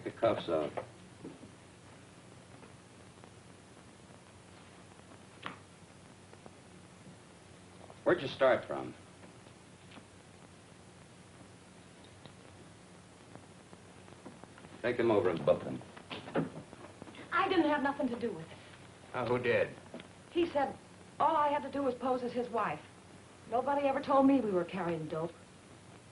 Take the cuffs off. Where'd you start from? Take them over and book them. I didn't have nothing to do with it. Oh, who did? He said all I had to do was pose as his wife. Nobody ever told me we were carrying dope.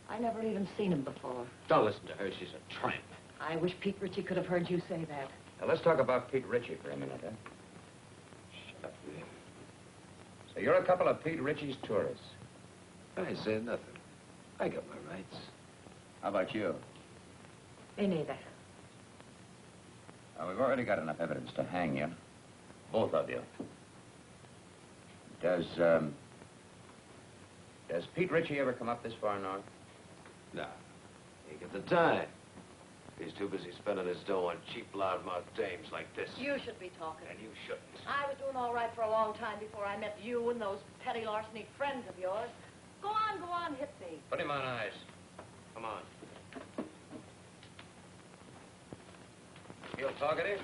I never even seen him before. Don't listen to her. She's a tramp. I wish Pete Ritchie could have heard you say that. Now, let's talk about Pete Ritchie for a minute, huh? Shut up, will you? So you're a couple of Pete Ritchie's tourists. I said nothing. I got my rights. How about you? Me neither. Well, we've already got enough evidence to hang you. Both of you. Does Pete Ritchie ever come up this far north? No. He ain't got the time. He's too busy spending his dough on cheap, loudmouth dames like this. You should be talking. And you shouldn't. I was doing all right for a long time before I met you and those petty larceny friends of yours. Go on, hit me. Put him on ice. Come on. Feel talkative?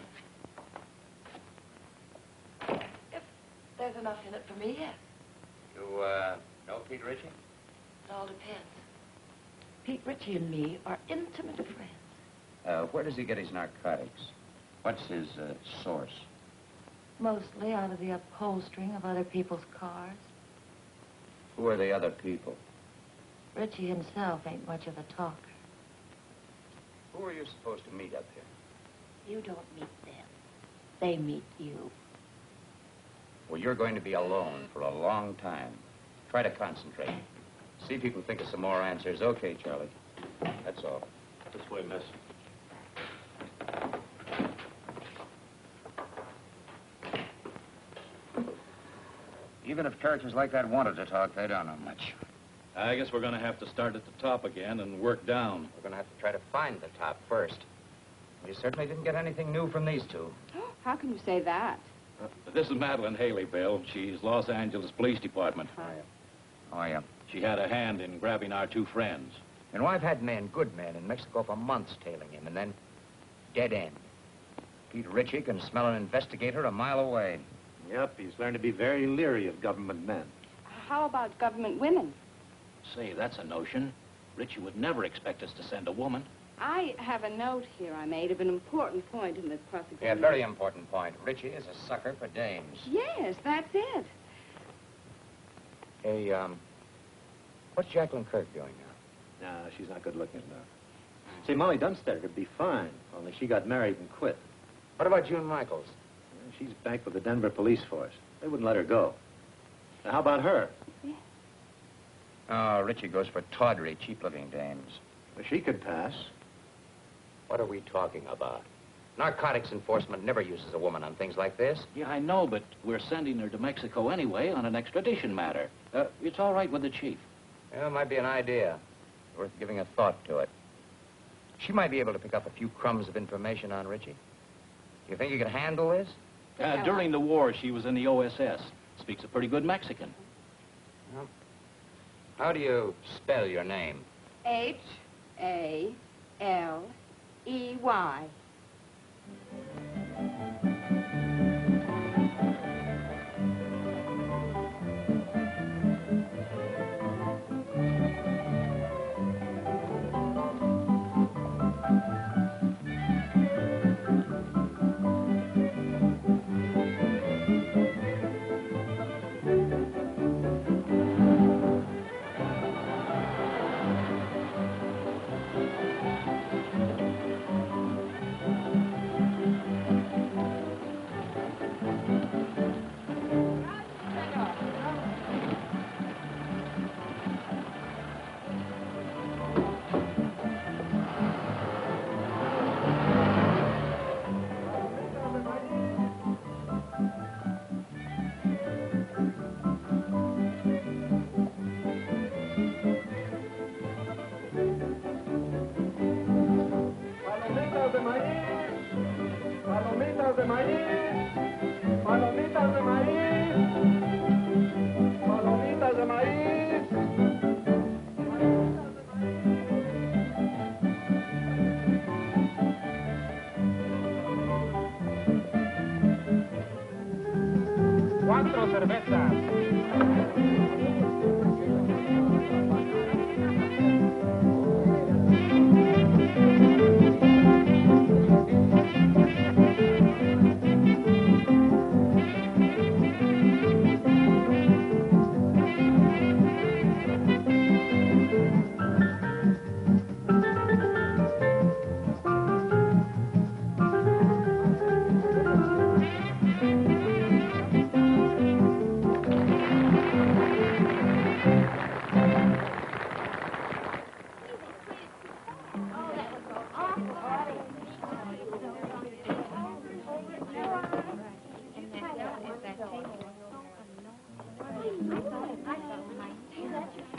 If there's enough in it for me, yes. You, know Pete Ritchie? It all depends. Pete Ritchie and me are intimate friends. Where does he get his narcotics? What's his, source? Mostly out of the upholstering of other people's cars. Who are the other people? Ritchie himself ain't much of a talker. Who are you supposed to meet up here? You don't meet them. They meet you. Well, you're going to be alone for a long time. Try to concentrate. See if you can think of some more answers. Okay, Charlie. That's all. This way, miss. Even if characters like that wanted to talk, they don't know much. I guess we're going to have to start at the top again and work down. We're going to have to try to find the top first. You certainly didn't get anything new from these two. How can you say that? This is Madeline Haley, Bill. She's Los Angeles Police Department. Oh, yeah. She had a hand in grabbing our two friends. You know, I've had men, good men, in Mexico for months tailing him, and then dead end. Pete Ritchie can smell an investigator a mile away. Yep, he's learned to be very leery of government men. How about government women? Say, that's a notion. Ritchie would never expect us to send a woman. I have a note here I made of an important point in this prosecution. Yeah, very important point. Ritchie is a sucker for dames. Yes, that's it. Hey, what's Jacqueline Kirk doing now? No, she's not good looking enough. See, Molly Dunstead would be fine, only she got married and quit. What about June Michaels? She's back with the Denver police force. They wouldn't let her go. Now, how about her? Yeah. Oh, Ritchie goes for tawdry, cheap-looking dames. Well, she could pass. What are we talking about? Narcotics enforcement never uses a woman on things like this. Yeah, I know, but we're sending her to Mexico anyway on an extradition matter. It's all right with the chief. Yeah, it might be an idea. Worth giving a thought to it. She might be able to pick up a few crumbs of information on Ritchie. You think you can handle this? During the war, she was in the OSS. Speaks a pretty good Mexican. Well, how do you spell your name? Haley. 4 cervezas.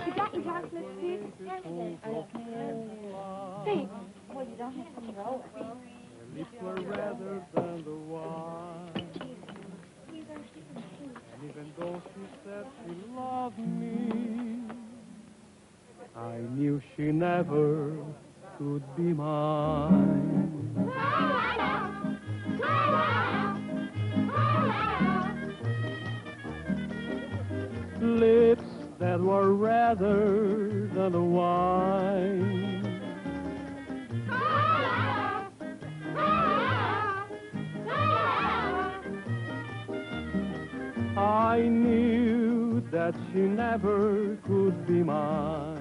You got your chocolate, Sid? Say, well, you don't have to throw it. Lips were redder than the wine. And even though she said she loved me, I knew she never could be mine. Lips that were redder than the wine. I knew that she never could be mine.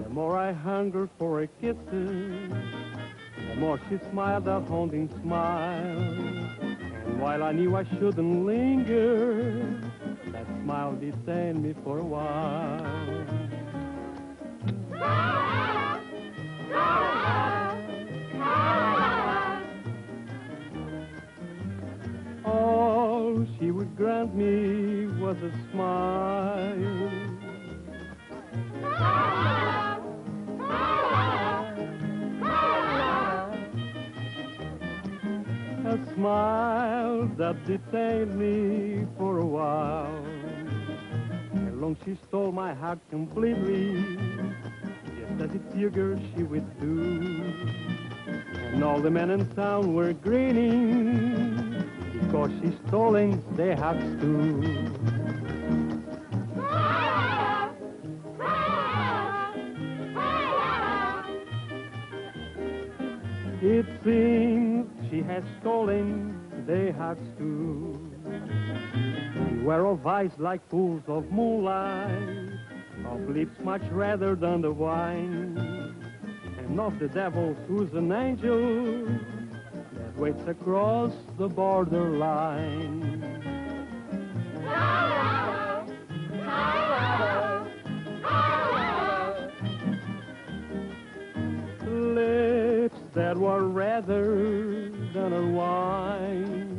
The more I hungered for her kisses, the more she smiled that haunting smile. And while I knew I shouldn't linger, that smile detained me for a while. All she would grant me was a smile. A smile that detained me for a while. And long she stole my heart completely, just as it figured she would do. And all the men in town were grinning, because she's stolen their hearts too. It seems she has stolen their hearts too. Beware of eyes like pools of moonlight, of lips much redder than the wine, and of the devil who's an angel that waits across the borderline. Lips that were redder than a wine.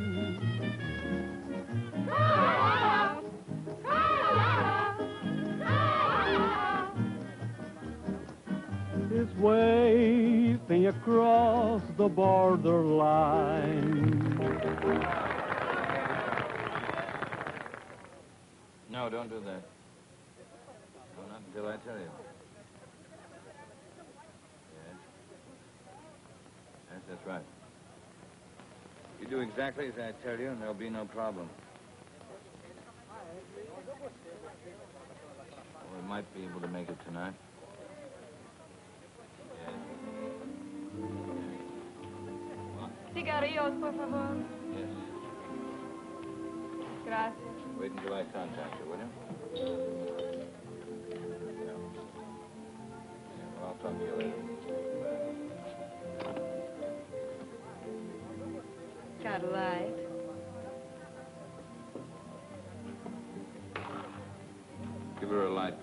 Is waving across the borderline. No, don't do that. No, not until I tell you. Yes. Yes, that's right. You do exactly as I tell you, and there'll be no problem. Well, we might be able to make it tonight. Cigarrillos, por favor. Yes. Gracias. Wait until I contact you, will you? Yeah. Well, I'll talk to you later. Got a light. Give her a light.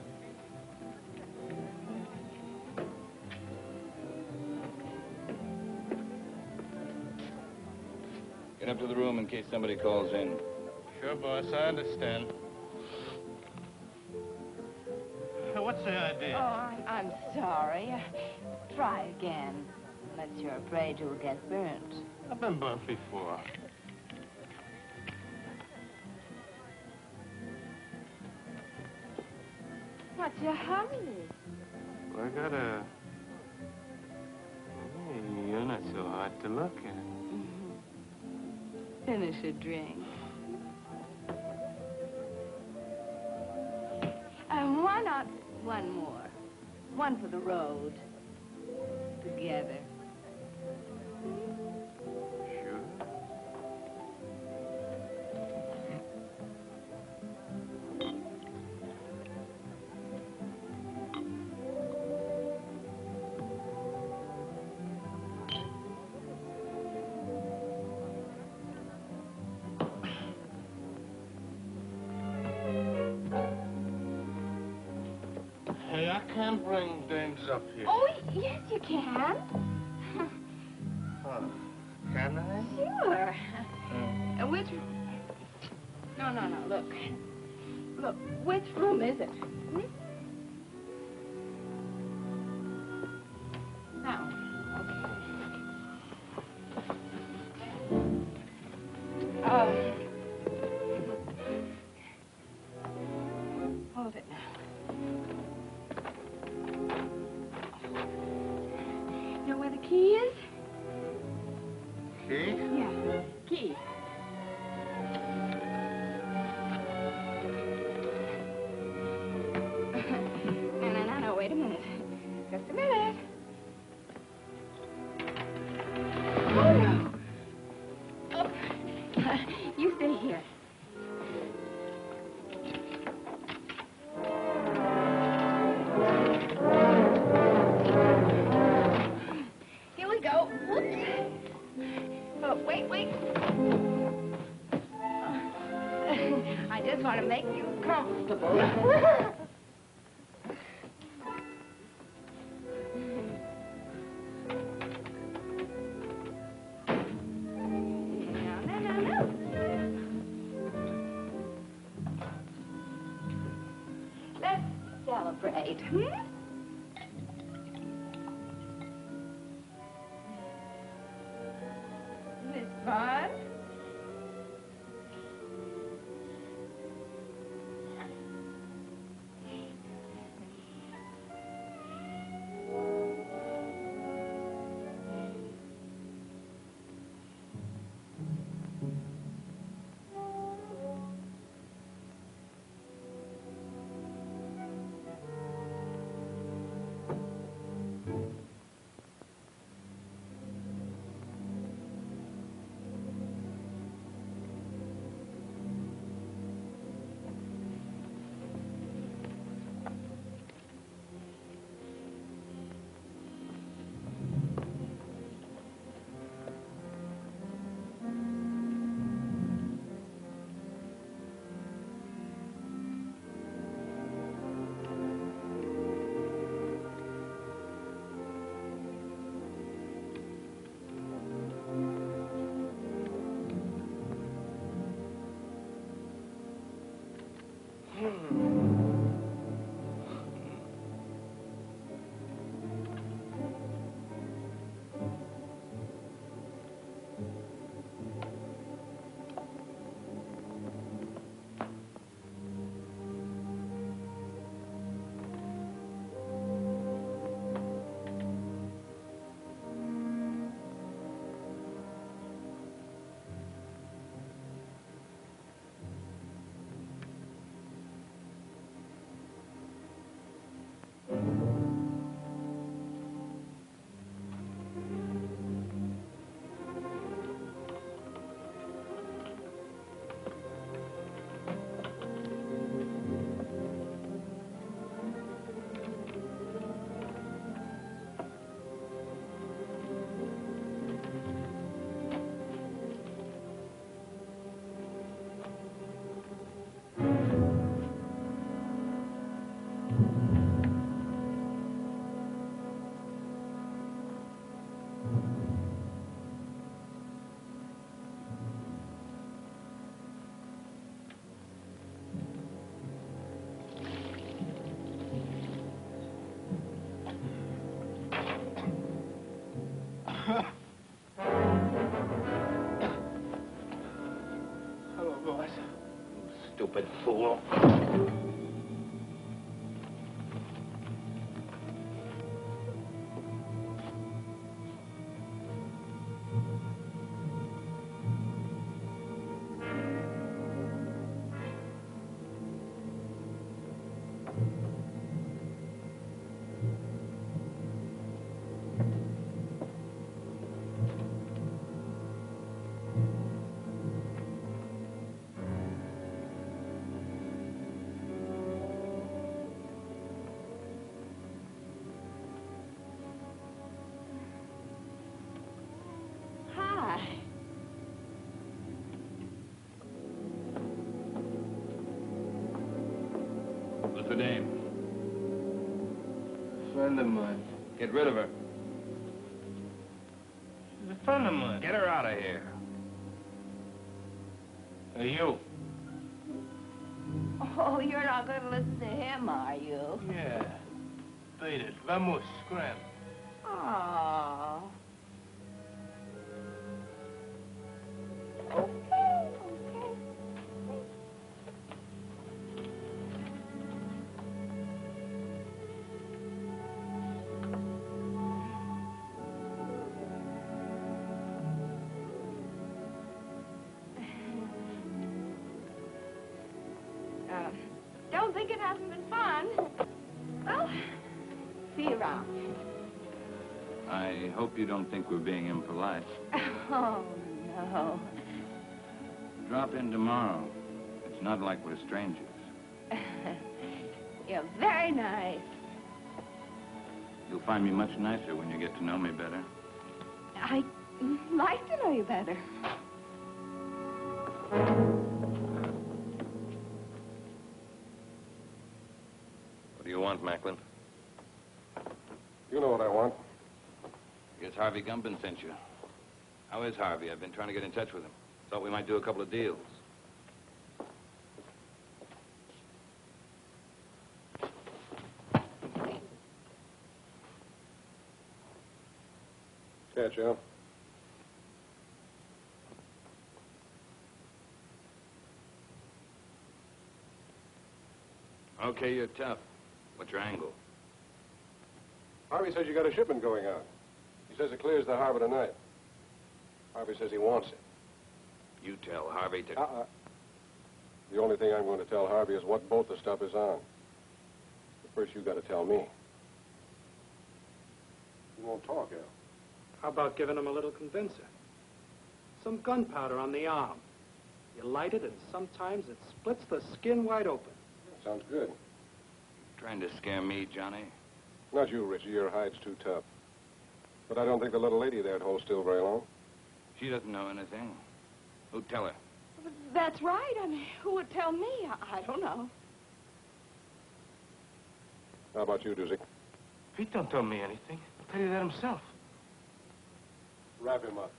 Get up to the room in case somebody calls in. Sure, boss, I understand. What's the idea? Oh, I'm sorry. Try again. Unless you're afraid you'll get burnt. I've been burnt before. What's your hurry? Well, I gotta... Hey, you're not so hard to look at. Finish a drink. about one more? One for the road. Together. Sure. Hey, I can't bring dames up here. Oh, yes, you can. Oh, can I? Sure. Which... No, look. Look, which room is it? Hmm? Now, okay. Hold it now. Know where the key is? Key? Yeah, key. No, wait a minute. Just a minute. Oh, no. Oh. You stay here. Here we go. Whoops. Oh, wait. I just want to make you comfortable. No. Let's celebrate, Miss Bond? Hello, boys. Stupid fool. What's her name? Friend of mine. Get rid of her. She's a friend of mine. Get her out of here. Hey, you. Oh, you're not going to listen to him, are you? Yeah. Beat it. Vamos, scram. Oh. Don't think it hasn't been fun. Well, see you around. I hope you don't think we're being impolite. Oh, no. Drop in tomorrow. It's not like we're strangers. You're very nice. You'll find me much nicer when you get to know me better. I'd like to know you better. What do you want, Macklin? You know what I want. Guess Harvey Gumpin sent you. How is Harvey? I've been trying to get in touch with him. Thought we might do a couple of deals. Yeah, Joe. Okay, you're tough. What's your angle? Harvey says you got a shipment going out. He says it clears the harbor tonight. Harvey says he wants it. You tell Harvey to... The only thing I'm going to tell Harvey is what boat the stuff is on. But first, you got to tell me. You won't talk, Al. How about giving him a little convincer? Some gunpowder on the arm. You light it, and sometimes it splits the skin wide open. Sounds good. Trying to scare me, Johnny? Not you, Richie. Your hide's too tough. But I don't think the little lady there'd hold still very long. She doesn't know anything. Who'd tell her? That's right. I mean, who would tell me? I don't know. How about you, Doozy? Pete don't tell me anything. He'll tell you that himself. Wrap him up.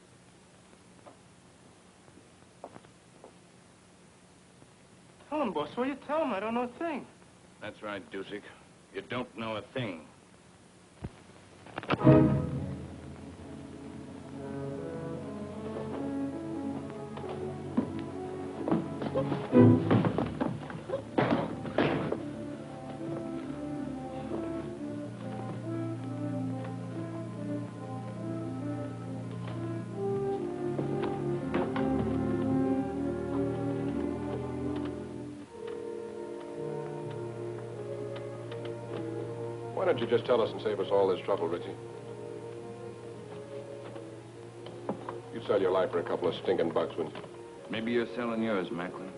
Tell him, boss. What you tell him? I don't know a thing. That's right, Dusick. You don't know a thing. Why don't you just tell us and save us all this trouble, Richie? You'd sell your life for a couple of stinking bucks, wouldn't you? Maybe you're selling yours, Macklin.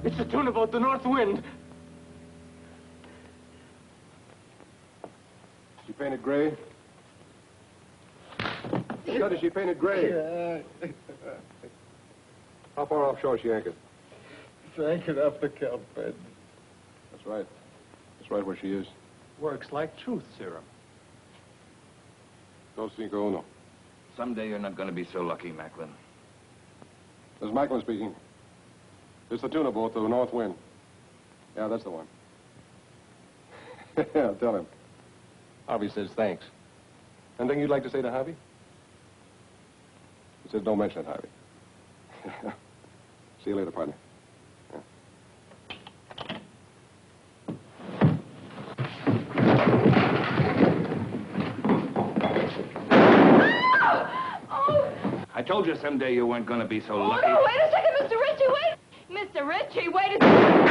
It's a tune about the north wind. She painted gray? Scott, is she painted gray? Yeah. How far offshore is she anchored? It's anchored up the Cape Bed. That's right. That's right where she is. Works like truth serum. Dos cinco uno. Someday you're not going to be so lucky, Macklin. This is Macklin speaking. It's the tuna boat, the North Wind. Yeah, that's the one. Yeah, tell him. Harvey says thanks. Anything you'd like to say to Harvey? He says don't mention it, Harvey. See you later, partner. Yeah. I told you someday you weren't going to be so lucky. No, wait a second, Mr. Ritchie, wait! Mr. Ritchie, wait a second!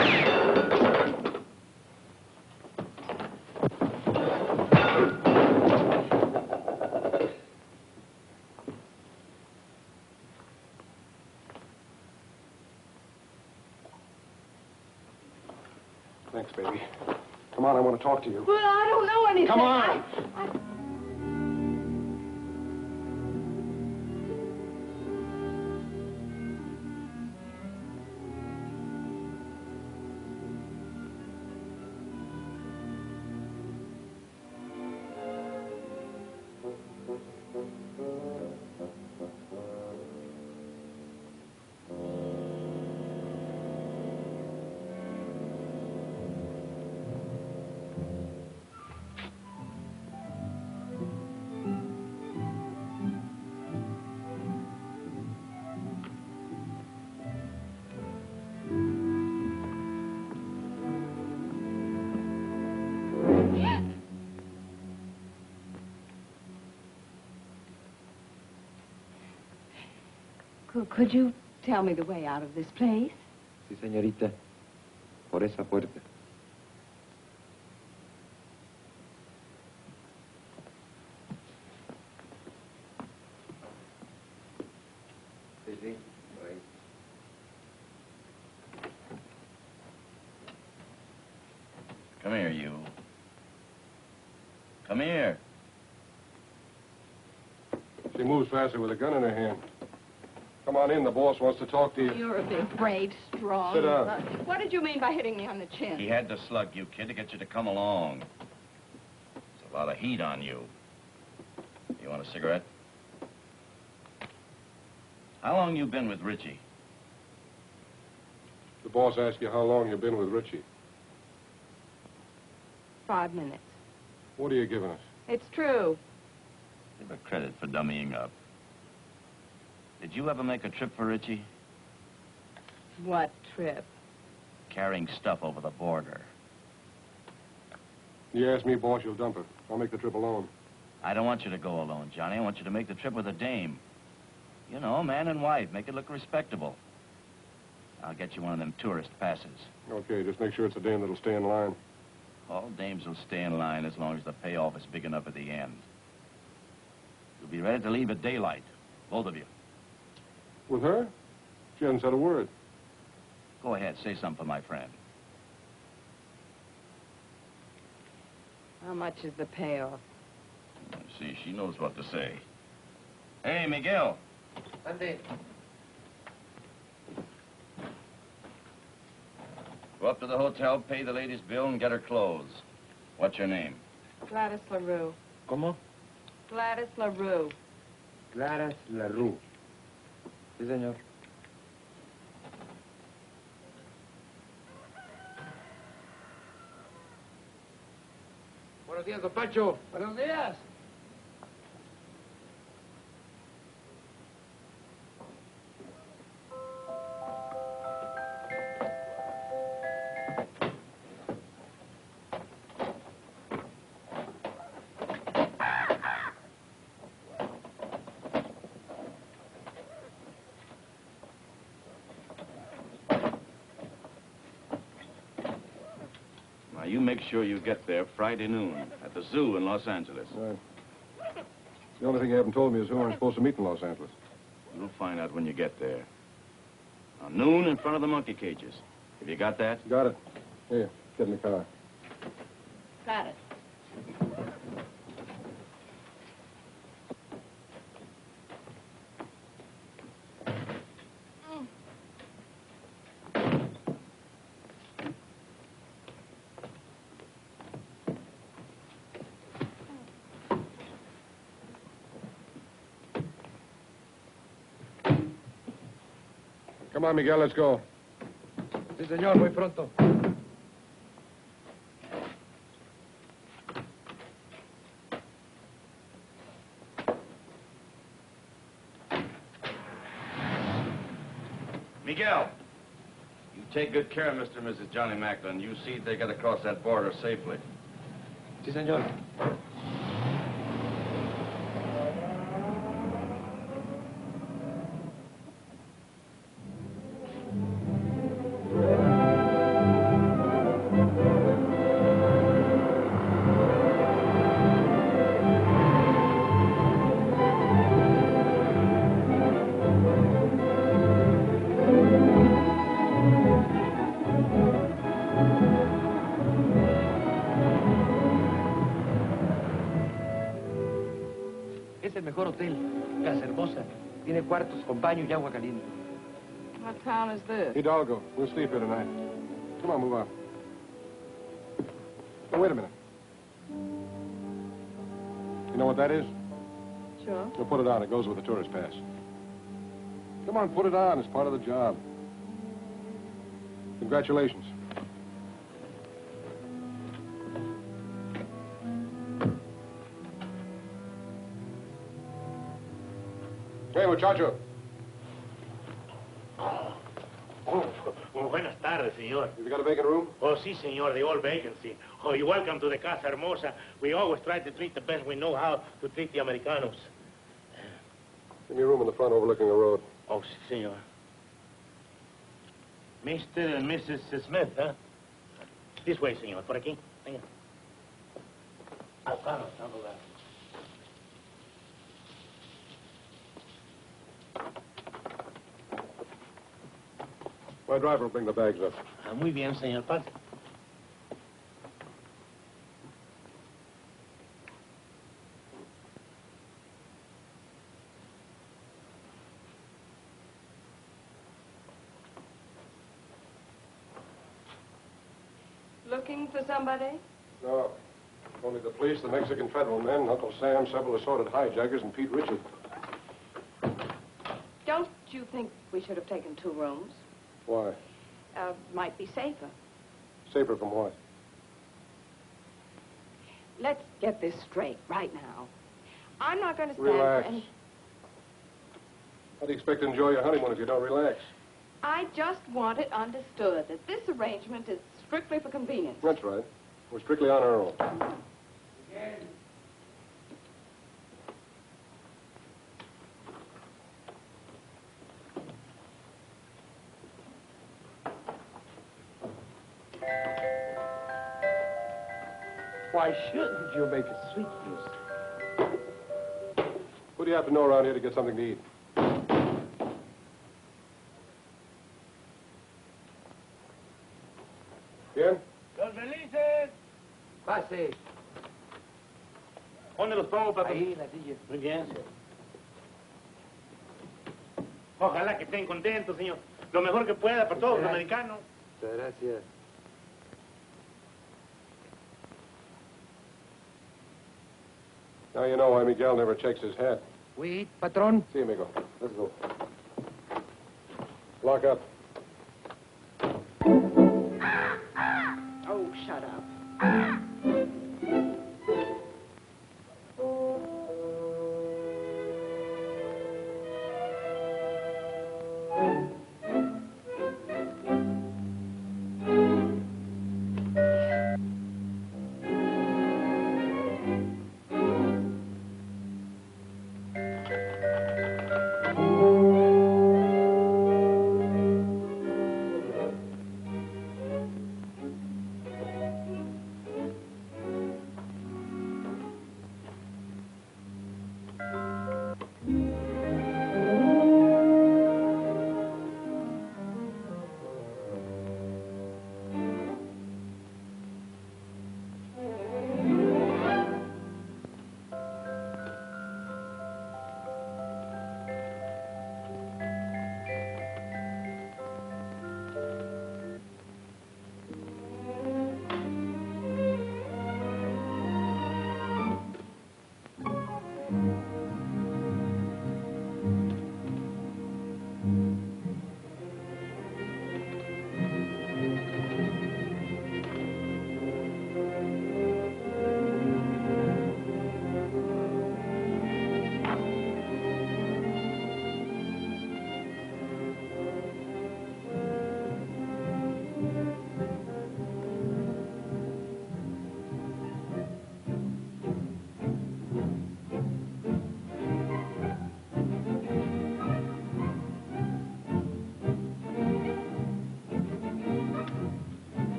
Thanks, baby. Come on, I want to talk to you. But I don't know anything. Come on! Could you tell me the way out of this place? Sí, señorita. Por esa puerta. Sí, sí. Por ahí. Come here, you. Come here. She moves faster with a gun in her hand. Come on in, the boss wants to talk to you. You're a big, brave, strong... Sit down. What did you mean by hitting me on the chin? He had to slug you, kid, to get you to come along. There's a lot of heat on you. You want a cigarette? How long you been with Richie? The boss asked you how long you've been with Richie. 5 minutes. What are you giving us? It's true. Give her credit for dummying up. Did you ever make a trip for Richie? What trip? Carrying stuff over the border. You ask me, boss, you'll dump her. I'll make the trip alone. I don't want you to go alone, Johnny. I want you to make the trip with a dame. You know, man and wife. Make it look respectable. I'll get you one of them tourist passes. Okay, just make sure it's a dame that'll stay in line. All dames will stay in line as long as the payoff is big enough at the end. You'll be ready to leave at daylight, both of you. With her? She hasn't said a word. Go ahead, say something for my friend. How much is the payoff? See, she knows what to say. Hey, Miguel. Ande. Go up to the hotel, pay the lady's bill, and get her clothes. What's your name? Gladys LaRue. ¿Cómo? Gladys LaRue. Claras LaRue. Sí, señor. Buenos días, don Pancho. Buenos días. Now, you make sure you get there Friday noon at the zoo in Los Angeles. Right. The only thing you haven't told me is who I'm supposed to meet in Los Angeles. You'll find out when you get there. Now, noon in front of the monkey cages. Have you got that? Got it. Here, get in the car. Got it. Come on, Miguel, let's go. Sí, señor, muy pronto. Miguel, you take good care of Mr. and Mrs. Johnny Macklin. You see they get across that border safely. Sí, señor. Es el mejor hotel. Casa hermosa. Tiene cuartos con baño y agua caliente. What town is this? Hidalgo. We'll sleep here tonight. Come on, move on. Oh, wait a minute. You know what that is? Sure. We'll put it on. It goes with the tourist pass. Come on, put it on. It's part of the job. Congratulations. Hey, muchacho. Buenas tardes, señor. Have you got a vacant room? Oh, sí, señor, the old vacancy. Oh, you're welcome to the Casa Hermosa. We always try to treat the best we know how to treat the Americanos. Give me a room in the front overlooking the road. Oh, sí, señor. Mr. and Mrs. Smith, huh? This way, señor. Por aquí. Venga. Vamos, vamos. My driver will bring the bags up. Ah, muy bien, señor. Pase. Looking for somebody? No. Only the police, the Mexican federal men, Uncle Sam, several assorted hijackers, and Pete Richard. Don't you think we should have taken 2 rooms? Why? Might be safer. Safer from what? Let's get this straight right now. I'm not going to stand Relax. for any... How do you expect to enjoy your honeymoon if you don't relax? I just want it understood that this arrangement is strictly for convenience. That's right. We're strictly on our own. Why shouldn't you make a sweet use? Who do you have to know around here to get something to eat? ¿Quién? Los felices. Pase. ¿Dónde los pongo, patrón? Ahí, la silla. Muy bien. Ojalá que estén contentos, señor. Lo mejor que pueda para todos los americanos. Muchas gracias. Now you know why Miguel never checks his hat. Oui, patrón. See, amigo. Let's go. Lock up. Oh, shut up.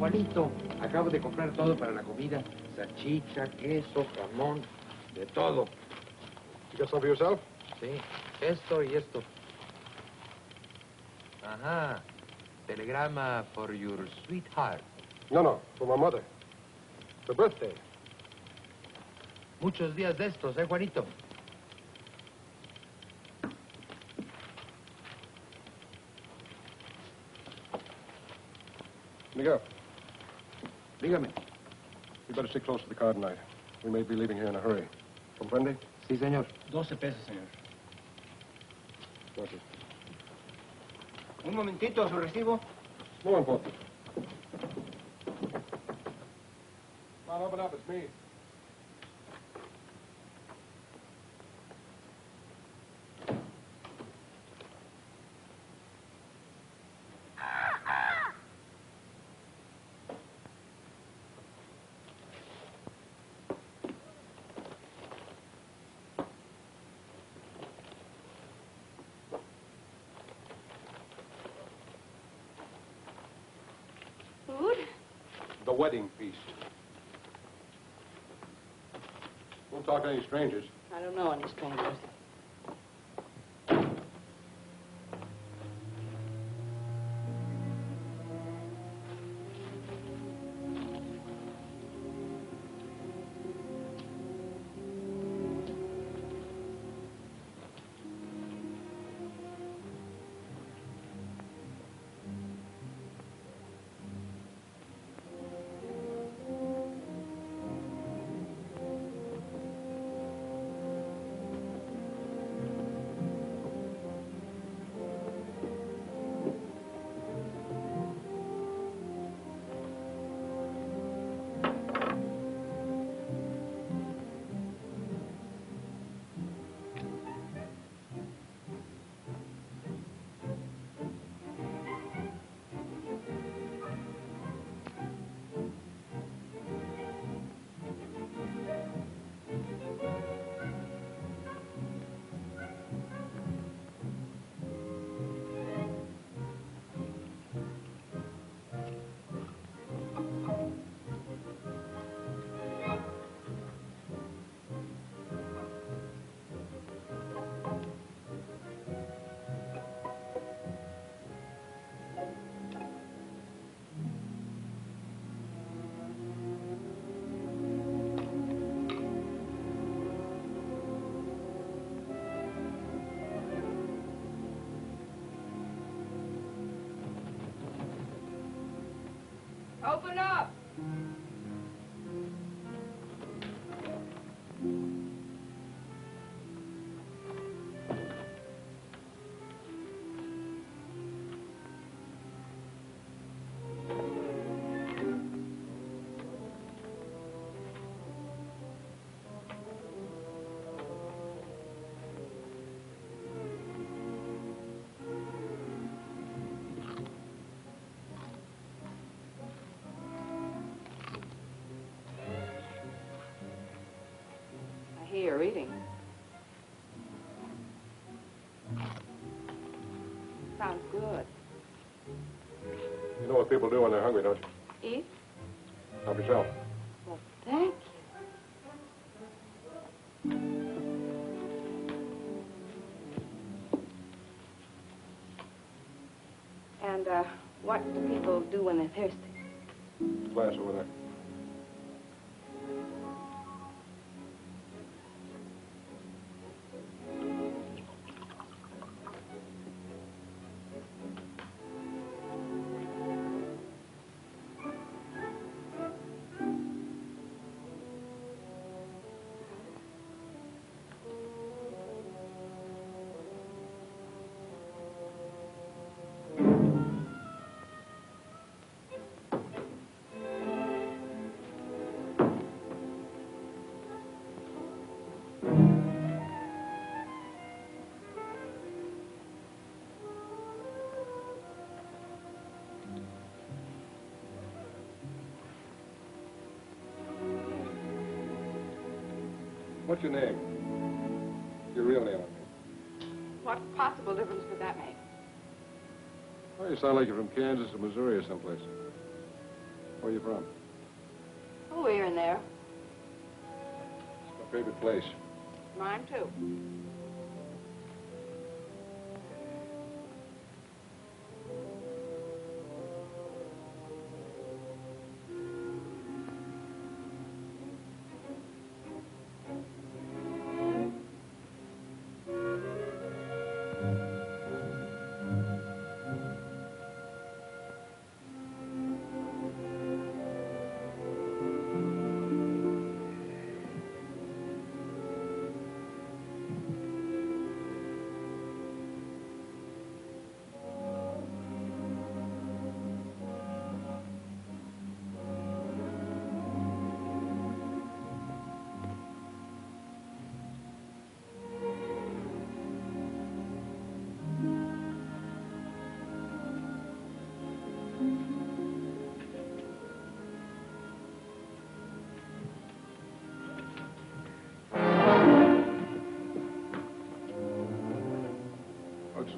Juanito, acabo de comprar todo para la comida. Salchicha, queso, jamón, de todo. You got some for yourself? Sí, esto y esto. Ajá. Telegrama for your sweetheart. No, for my mother. It's her birthday. Muchos días de estos, Juanito? Miguel, Dígame. you better stick close to the car tonight. We may be leaving here in a hurry. Comprende? Sí, señor. 12 pesos, señor. Gracias. Un momentito, su recibo. No important. Come on, open up. It's me. Food? The wedding feast. Don't talk to any strangers. I don't know any strangers. Open up! I hear you're reading. Sounds good. You know what people do when they're hungry, don't you? Eat? Help yourself. Well, thank you. And, what do people do when they're thirsty? Glass over there. What's your name? Your real name, I mean. What possible difference could that make? Well, you sound like you're from Kansas or Missouri or someplace. Where are you from? Oh, here and there. It's my favorite place. Mine, too.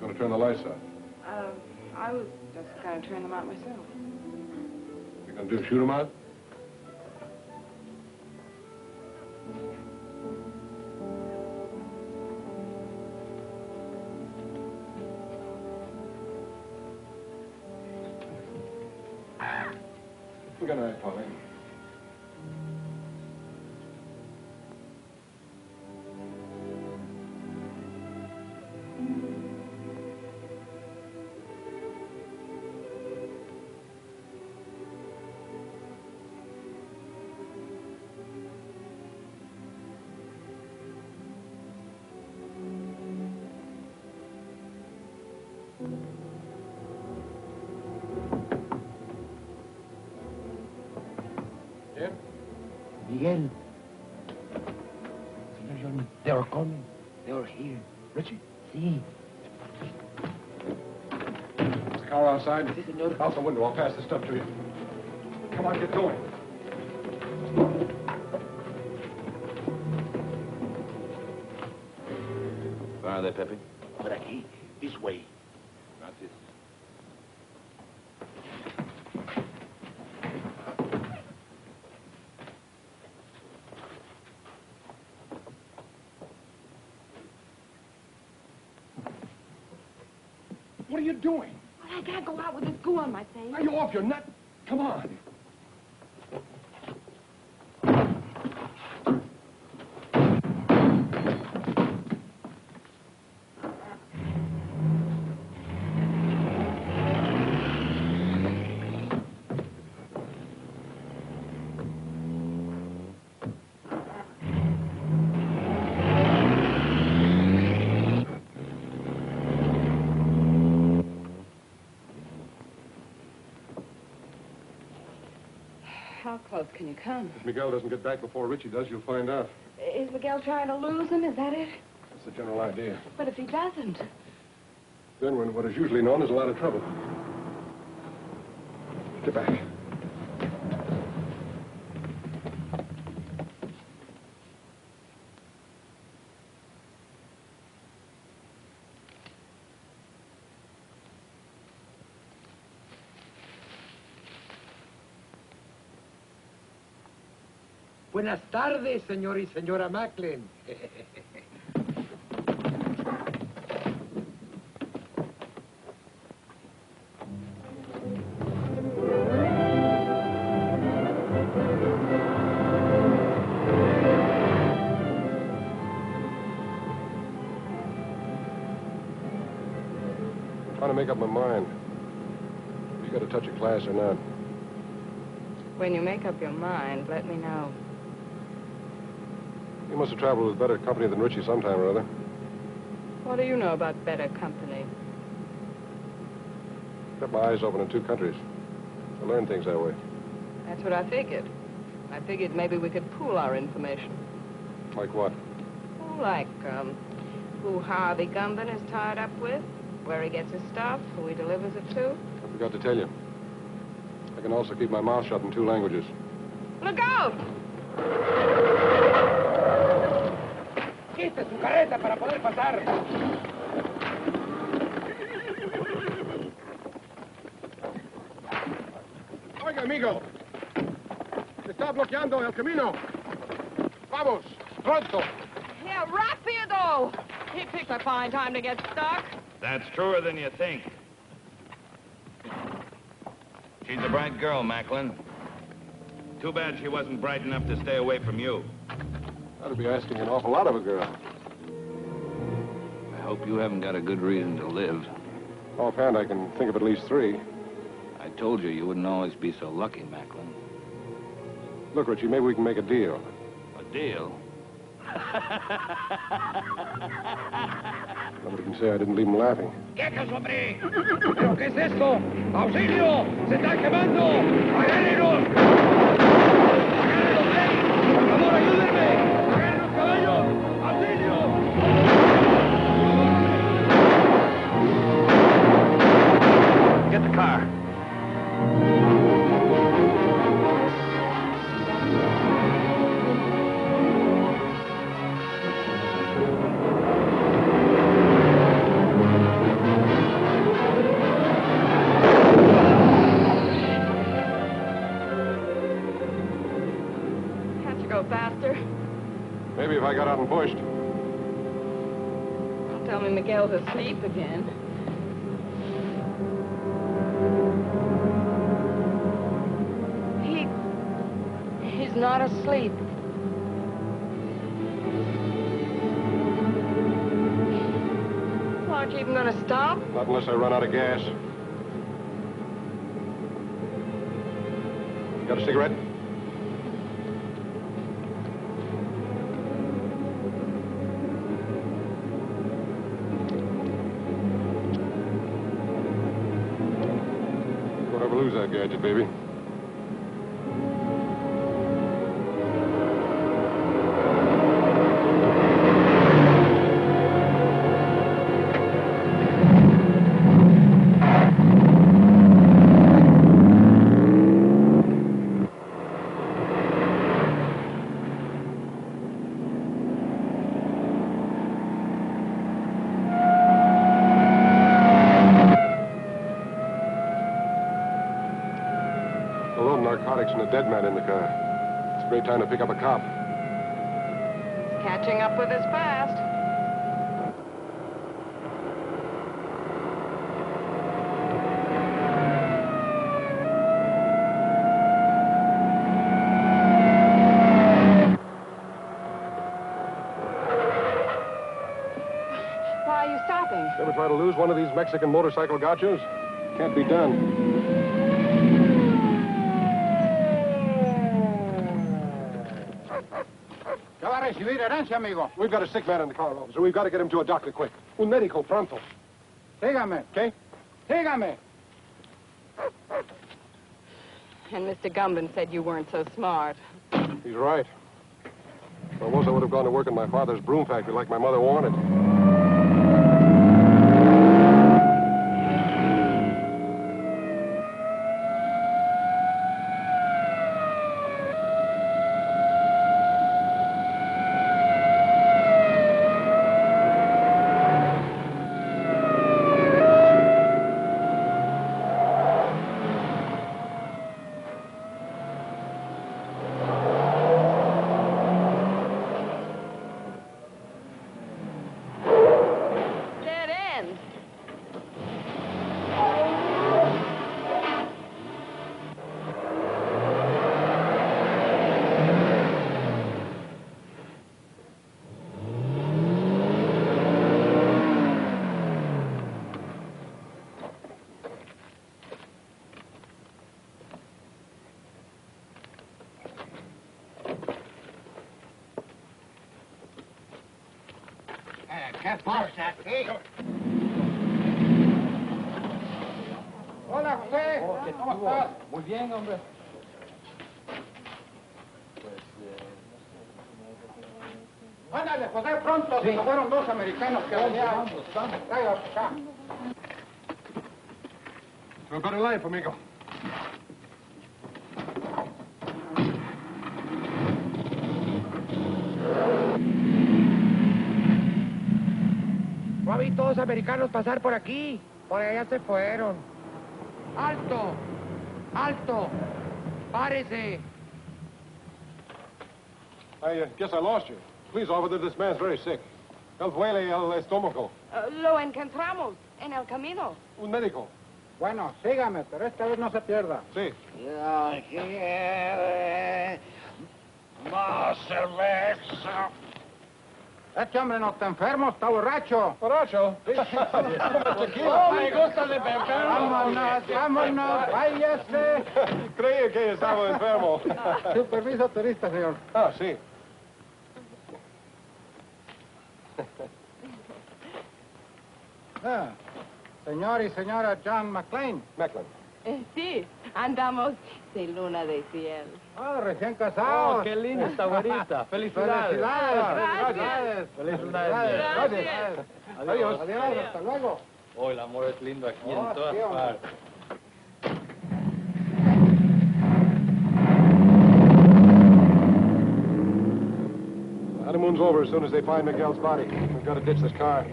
Going to turn the lights out. I was just going to turn them out myself. You going to shoot them out? Good night, Polly. Miguel. Senor Johnny, they were coming. They were here. Richie? See. Is the car outside? Si, senor. Out the window. I'll pass the stuff to you. Come on, get going. Where are they, Pepe? Por aquí. This way. Gracias. What are you doing? Well, I can't go out with this goo on my face. Are you off your nut? Come on. How close can you come? If Miguel doesn't get back before Richie does, you'll find out. Is Miguel trying to lose him? Is that it? That's the general idea. But if he doesn't... Then we're in what is usually known as a lot of trouble. Get back. Buenas tardes, señor y señora Macklin. I'm trying to make up my mind. You got a touch of class or not? When you make up your mind, let me know. You must have traveled with better company than Richie sometime or other. What do you know about better company? Kept my eyes open in two countries. I learned things that way. That's what I figured. I figured maybe we could pool our information. Like what? Oh, like, who Harvey Gumben is tied up with, where he gets his stuff, who he delivers it to. I forgot to tell you. I can also keep my mouth shut in 2 languages. Look out! Quite su carreta para poder pasar. Oiga, amigo. está bloqueando el camino. Vamos, pronto. Yeah, rapido! He picked a fine time to get stuck. That's truer than you think. She's a bright girl, Macklin. Too bad she wasn't bright enough to stay away from you. That'd be asking an awful lot of a girl. I hope you haven't got a good reason to live. Offhand, I can think of at least 3. I told you you wouldn't always be so lucky, Macklin. Look, Richie, maybe we can make a deal. A deal? Nobody can say I didn't leave him laughing. ¡Quietos, hombre! ¿Pero qué es esto? ¡Auxilio! ¡Se están quemando! ¡Agárrenos! ¡Agárrenos, por favor, ayúdenme! ¡Agarren los caballos! ¡Auxilio! Get the car. Faster. Maybe if I got out and pushed. Don't tell me Miguel's asleep again. He's not asleep. Well, aren't you even going to stop? Not unless I run out of gas. You got a cigarette? Lose that gadget, baby. And a dead man in the car. It's a great time to pick up a cop. Catching up with us fast. Why are you stopping? Ever try to lose one of these Mexican motorcycle gauchos? Can't be done. We've got a sick man in the car, officer. We've got to get him to a doctor quick. Un médico pronto. Sígame. Okay? Sígame. And Mr. Gumben said you weren't so smart. He's right. If I was, I would have gone to work in my father's broom factory like my mother wanted. ¿Qué pasa aquí? Hola, José. ¿Cómo estás? Muy bien, hombre. Ándale, José, pronto. Se fueron 2 americanos que venían. Tráigalos acá. To a better life, amigo. No vi todos americanos pasar por aquí. Por allá se fueron. ¡Alto! ¡Alto! ¡Párese! I guess I lost you. Please, officer, this man's very sick. El duele el estómago. Lo encontramos en el camino. Un médico. Bueno, sígame, pero esta vez no se pierda. Sí. Yo quiero más cerveza. Este hombre no está enfermo, está borracho. ¿Borracho? Oh, me gusta de beber. Vámonos, vámonos, váyase. Creía que estaba enfermo. Su permiso turista, señor. Ah, sí. Ah, señor y señora John McLean. Macklin. Sí, andamos de luna de cielo. Ah, recién casados. Oh, qué linda esta güerita. Felicidades. Felicidades. Felicidades. Gracias. Adiós. Adiós, hasta luego. Oh, el amor es lindo aquí Oh, en todas sí, hombre. partes. The honeymoon's over as soon as they find Miguel's body. We've got to ditch this car.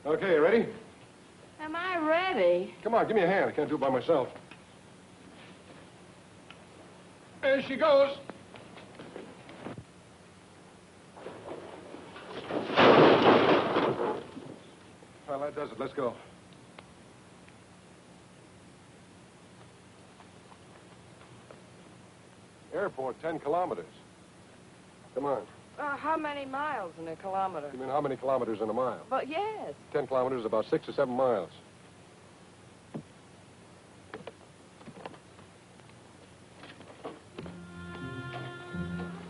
Okay, ready? Am I ready? Come on, give me a hand. I can't do it by myself. There she goes. Well, that does it. Let's go. Airport, 10 kilometers. Come on. How many miles in a kilometer? You mean how many kilometers in a mile? But yes. 10 kilometers is about 6 or 7 miles.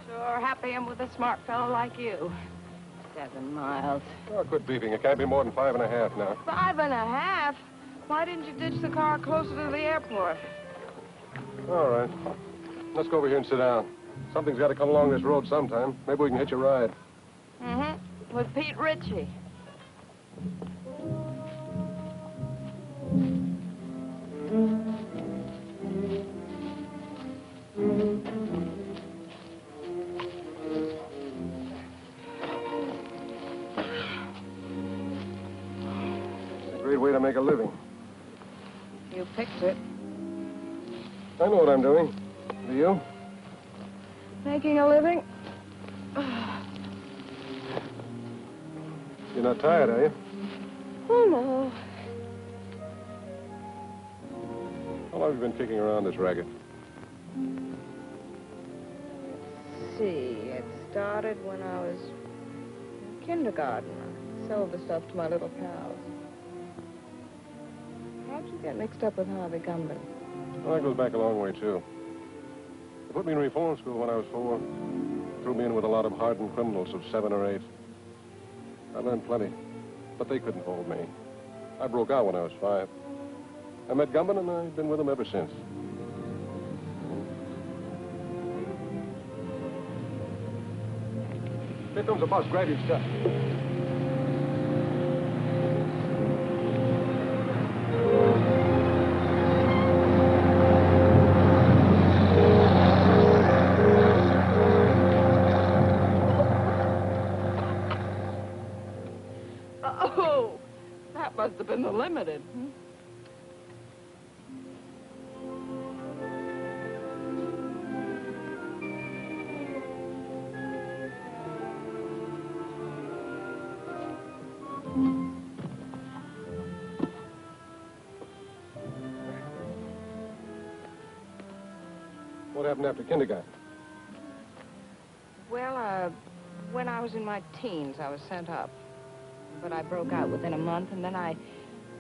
Sure happy I'm with a smart fellow like you. 7 miles. Oh, quit beefing. It can't be more than 5.5 now. 5.5? Why didn't you ditch the car closer to the airport? All right. Let's go over here and sit down. Something's got to come along this road sometime. Maybe we can hitch a ride. Mm-hmm. With Pete Ritchie. It's a great way to make a living. You picked it. I know what I'm doing. Do you? Making a living? You're not tired, are you? Oh, no. How long have you been kicking around this racket? Let's see. It started when I was in kindergarten. I sold the stuff to my little pals. How'd you get mixed up with Harvey Gumben? Well, that goes back a long way, too. They put me in reform school when I was 4. Threw me in with a lot of hardened criminals of 7 or 8. I learned plenty, but they couldn't hold me. I broke out when I was 5. I met Gumben, and I've been with him ever since. Here comes a bus. Grab your stuff. Oh, that must have been the limited. What happened after kindergarten? Well, when I was in my teens, I was sent up. But I broke out within a month, and then I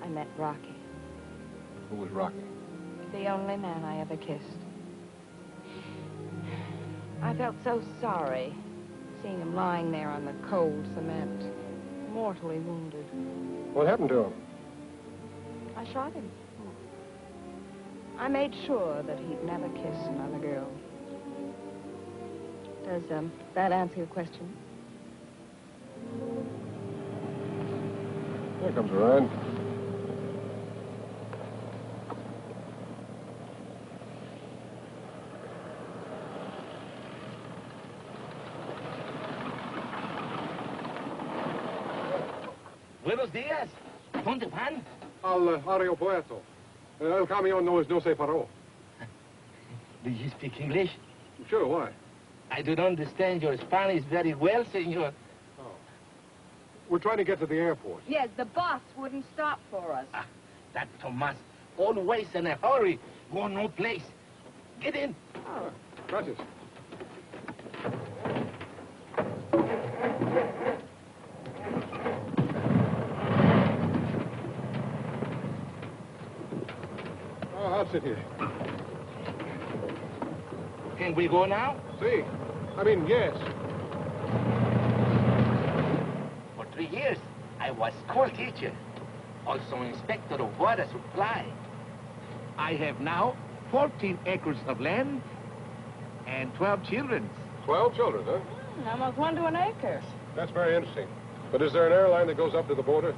met Rocky. Who was Rocky? The only man I ever kissed. I felt so sorry seeing him lying there on the cold cement, mortally wounded. What happened to him? I shot him. I made sure that he'd never kiss another girl. Does that answer your question? Here comes a ride. Buenos días. ¿Dónde van? Al aeropuerto. El camión no se paró. Do you speak English? Sure, why? I don't understand your Spanish very well, senor. Oh. We're trying to get to the airport. Yes, the bus wouldn't stop for us. Ah, that Tomas, always in a hurry, go no place. Get in. Oh. Gracias. Oh, I'll sit here. Can we go now? See. I mean, yes. For 3 years, I was school teacher, also inspector of water supply. I have now 14 acres of land and 12 children. 12 children, huh? Almost 1 to an acre. That's very interesting. But is there an airline that goes up to the border?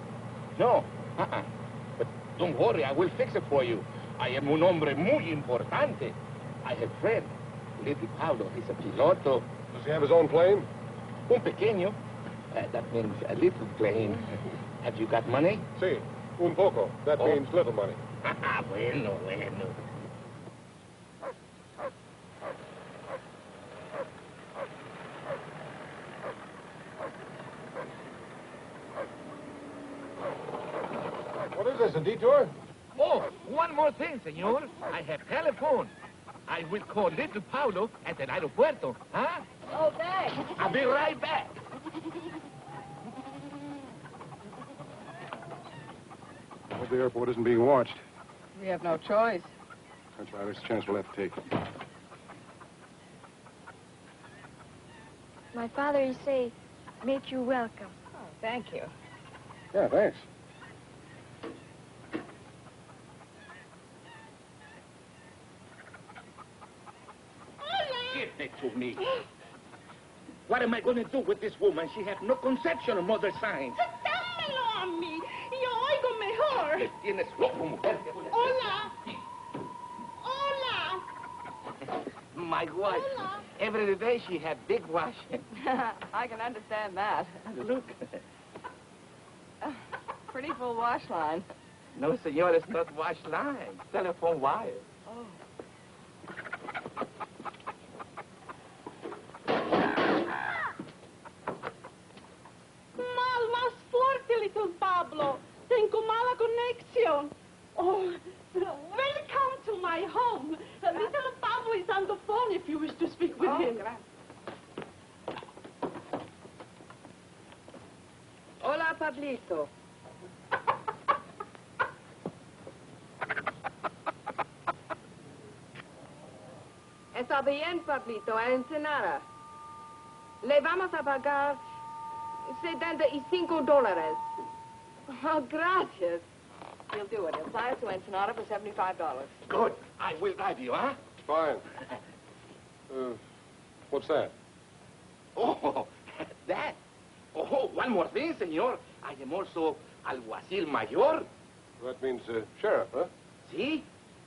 No. But don't worry, I will fix it for you. I am un hombre muy importante. I have friend. Little Pablo, he's a piloto. Does he have his own plane? Un pequeño. That means a little plane. Have you got money? Sí, un poco. That means little money. Bueno. What is this, a detour? Oh, one more thing, senor. I have telephone. I will call little Paulo at the aeropuerto, huh? Oh, thanks. I'll be right back. I hope the airport isn't being watched. We have no choice. That's right. It's a chance we'll have to take. My father, he say, make you welcome. Oh, thank you. Yeah, thanks. Give it to me. What am I going to do with this woman? She has no conception of mother signs. Dámelo a mí. Yo oigo mejor. Me tienes loco, mujer. Hola. Hola. My wife. Hola. Every day she had big wash. I can understand that. Look. Pretty full wash line. No, senor, it's not wash line. Telephone wire. Oh. Más fuerte, little Pablo. Tengo mala conexión. Oh, welcome to my home. Little Pablo is on the phone if you wish to speak with him. Hola, Pablito. Está bien, Pablito, a Ensenada. Le vamos a pagar $75. Oh, gracias. He'll do it. He'll fly us to Ensenada for $75. Good. I will drive you, huh? Fine. What's that? Oh, that. Oh, one more thing, senor. I am also alguacil mayor. That means sheriff, huh? Sí.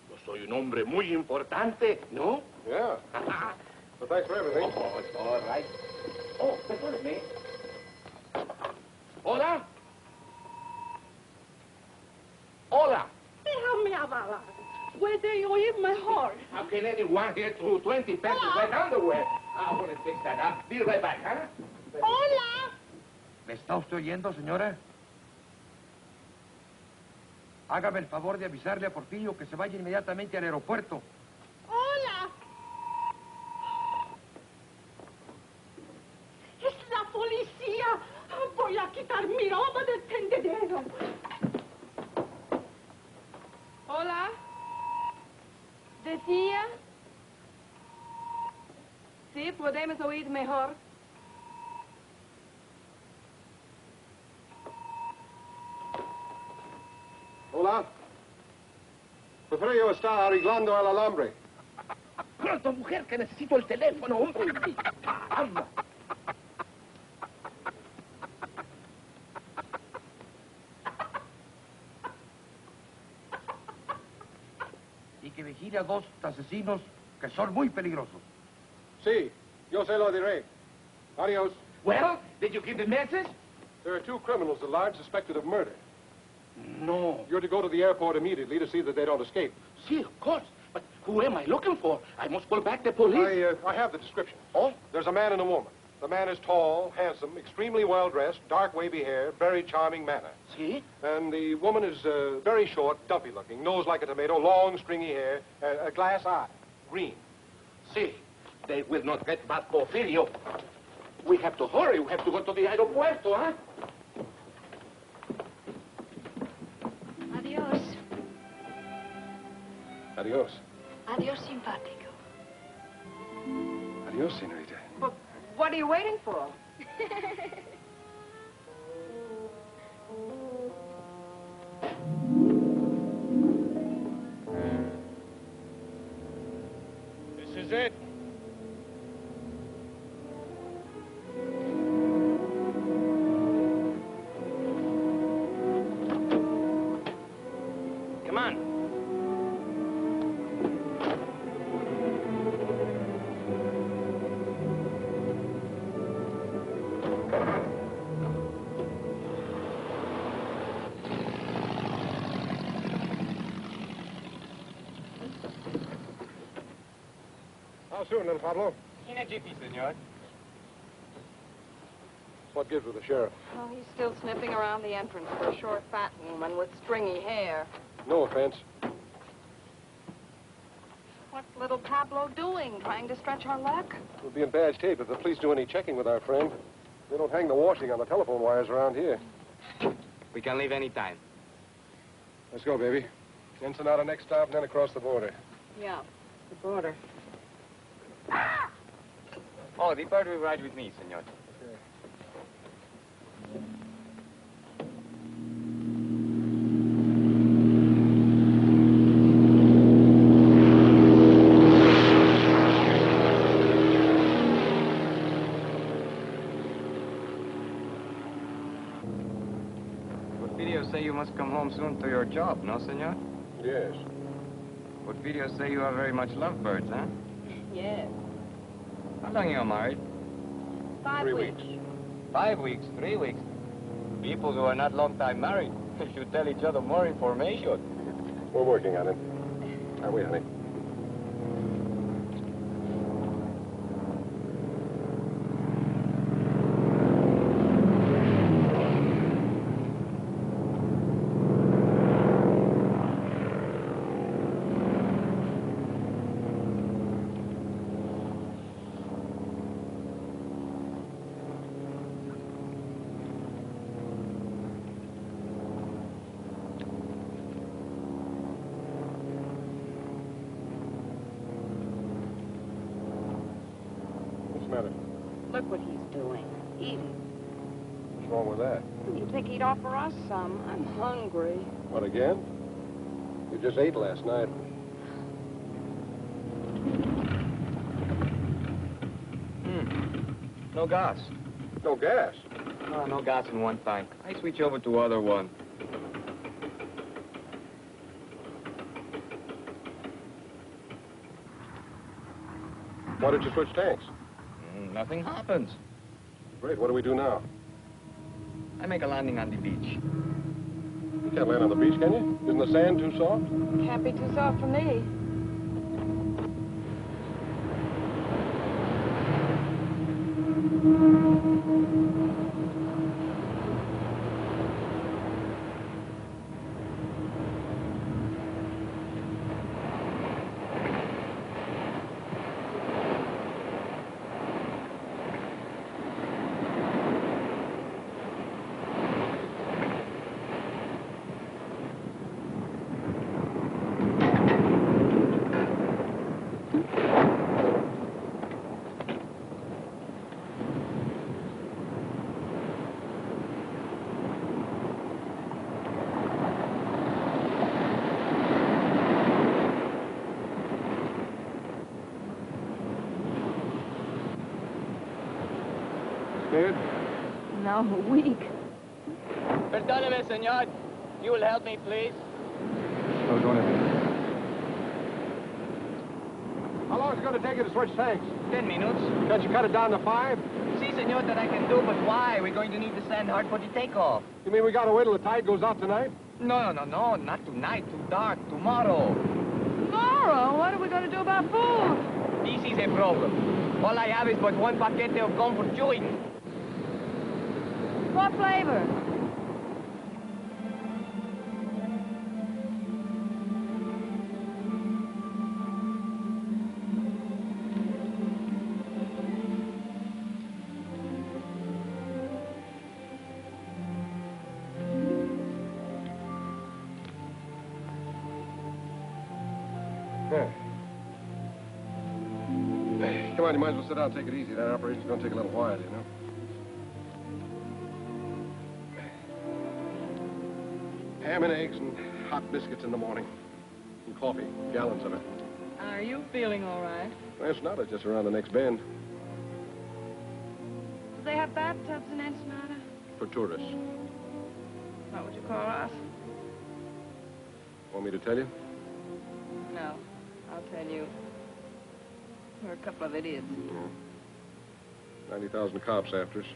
Yo soy un hombre muy importante, ¿no? Yeah. Well, thanks for everything. Oh, it's all right. Oh, perdóneme. Hola. Hola. Déjame hablar. Puede oír mejor. How can anyone get to 20 pesos wet underwear? I want to fix that up. Be right back, huh? Hola. ¿Me está usted oyendo, señora? Hágame el favor de avisarle a Portillo que se vaya inmediatamente al aeropuerto. Hola. Es la policía. Voy a quitar mi ropa del tendedero. Hola. ¿Decía? Sí, podemos oír mejor. Hola. Prefiero está arreglando el alambre. Pronto, mujer, que necesito el teléfono, hombre. Caramba. Y que vigile a 2 asesinos que son muy peligrosos. Sí, yo se lo diré. Adios. Well, did you give the message? There are 2 criminals at large suspected of murder. No. You're to go to the airport immediately to see that they don't escape. See, of course. But who am I looking for? I must call back the police. I have the description. Oh? There's a man and a woman. The man is tall, handsome, extremely well-dressed, dark wavy hair, very charming manner. See? And the woman is very short, dumpy-looking, nose like a tomato, long, stringy hair, a glass eye, green. See, they will not get back Porfirio. We have to hurry. We have to go to the aeropuerto, huh? Adios. Adios. Adios, simpático. Adios, senorita. But what are you waiting for? This is it. Come on. How soon, little Pablo? In a jiffy, senor. What gives with the sheriff? Oh, he's still sniffing around the entrance for a short, fat woman with stringy hair. No offense. What's little Pablo doing? Trying to stretch our luck? We'll be in bad shape if the police do any checking with our friend. They don't hang the washing on the telephone wires around here. We can leave any time. Let's go, baby. Ensenada next stop, and then across the border. Yeah, the border. Oh, the bird will ride with me, senor. Video say you must come home soon to your job, no, senor? Yes. What video say you are very much lovebirds, huh? Yes. How long you are married? 5 weeks. 5 weeks, 3 weeks. People who are not long time married should tell each other more information. We're working on it. Are we, honey? Look what he's doing. Eating. What's wrong with that? You'd think he'd offer us some. I'm hungry. What, again? You just ate last night. No gas. No gas? Oh, no gas in one tank. I switch over to other one. Why did you switch tanks? Nothing happens. Great, what do we do now? I make a landing on the beach. You can't land on the beach, can you? Isn't the sand too soft? Can't be too soft for me. No, weak. Perdóneme, senor. You will help me, please? No, don't have it. How long is it going to take you to switch tanks? 10 minutes. Can't you cut it down to 5? Si, senor, that I can do, but why? We're going to need the sand hard for the takeoff. You mean we got to wait till the tide goes out tonight? No, not tonight. Too dark. Tomorrow. Tomorrow? What are we going to do about food? This is a problem. All I have is but one paquete of gum for chewing. What flavor? Come on, you might as well sit down and take it easy. That operation's going to take a little while, you know. Ham and eggs and hot biscuits in the morning. And coffee, gallons of it. Are you feeling all right? Well, it's not. It's just around the next bend. Do they have bathtubs in Ensenada? For tourists. What would you call us? Want me to tell you? No. I'll tell you. We're a couple of idiots. Yeah. 90,000 cops after us.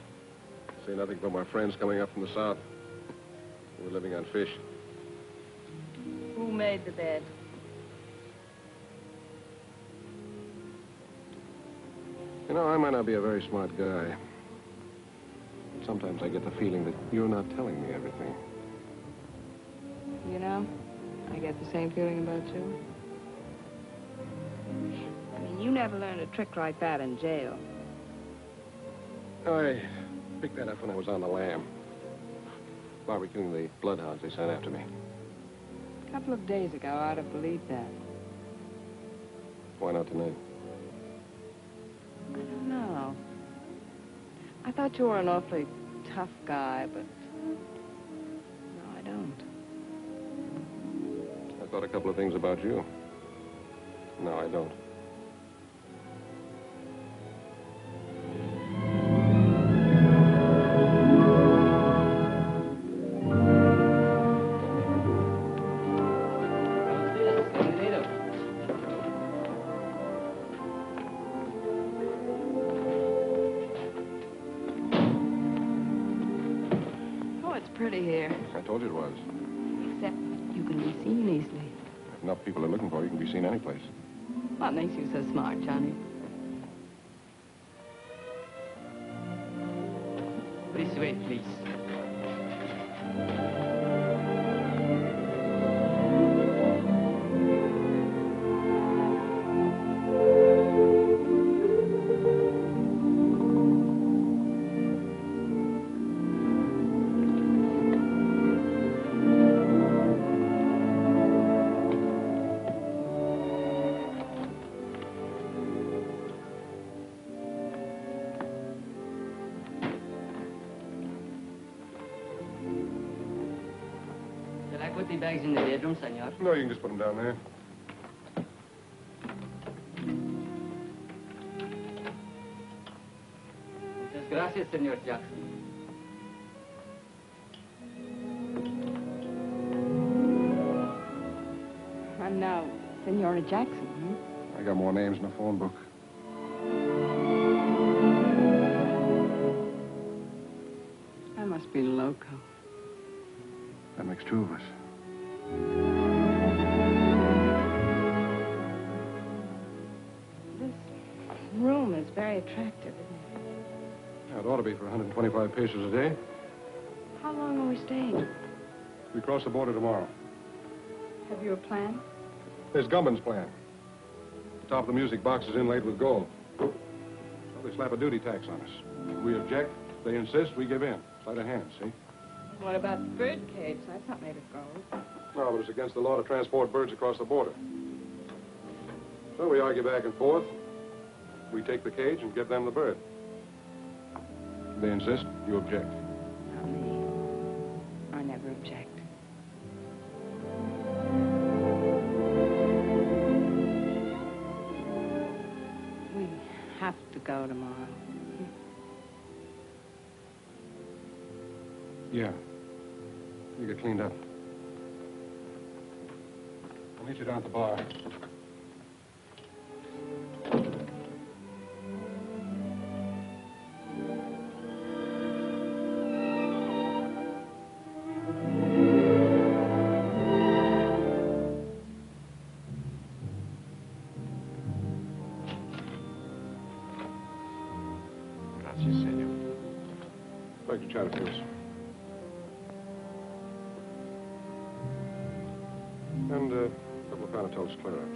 Say nothing but my friends coming up from the south. We're living on fish. Who made the bed? You know, I might not be a very smart guy. But sometimes I get the feeling that you're not telling me everything. You know, I get the same feeling about you. I mean, you never learned a trick like that in jail. I picked that up when I was on the lam. Barbecuing the bloodhounds they sent after me. A couple of days ago, I'd have believed that. Why not tonight? I don't know. I thought you were an awfully tough guy, but... No, I don't. I thought a couple of things about you. No, I don't. Pretty here. I told you it was. Except you can be seen easily. If enough people are looking for you, can be seen any place. What makes you so smart, Johnny? This way, please. Bags in the bedroom, senor. No, you can just put them down there. Muchas gracias, senor Jackson. I'm now Senora Jackson, I got more names in the phone book. I must be loco. That makes two of us. This room is very attractive, isn't it? It ought to be for 125 pesos a day. How long are we staying? We cross the border tomorrow. Have you a plan? There's Gumman's plan. The top of the music box is inlaid with gold. Well, they slap a duty tax on us. We object, they insist, we give in. Sleight of hand, see? What about the bird cage? That's not made of gold. No, but it's against the law to transport birds across the border. So we argue back and forth. We take the cage and give them the bird. They insist, you object. Not me. I never object. We have to go tomorrow. Yeah. You get cleaned up. I'll meet you down at the bar. like to chat a few. And a couple of Panatel's clear out.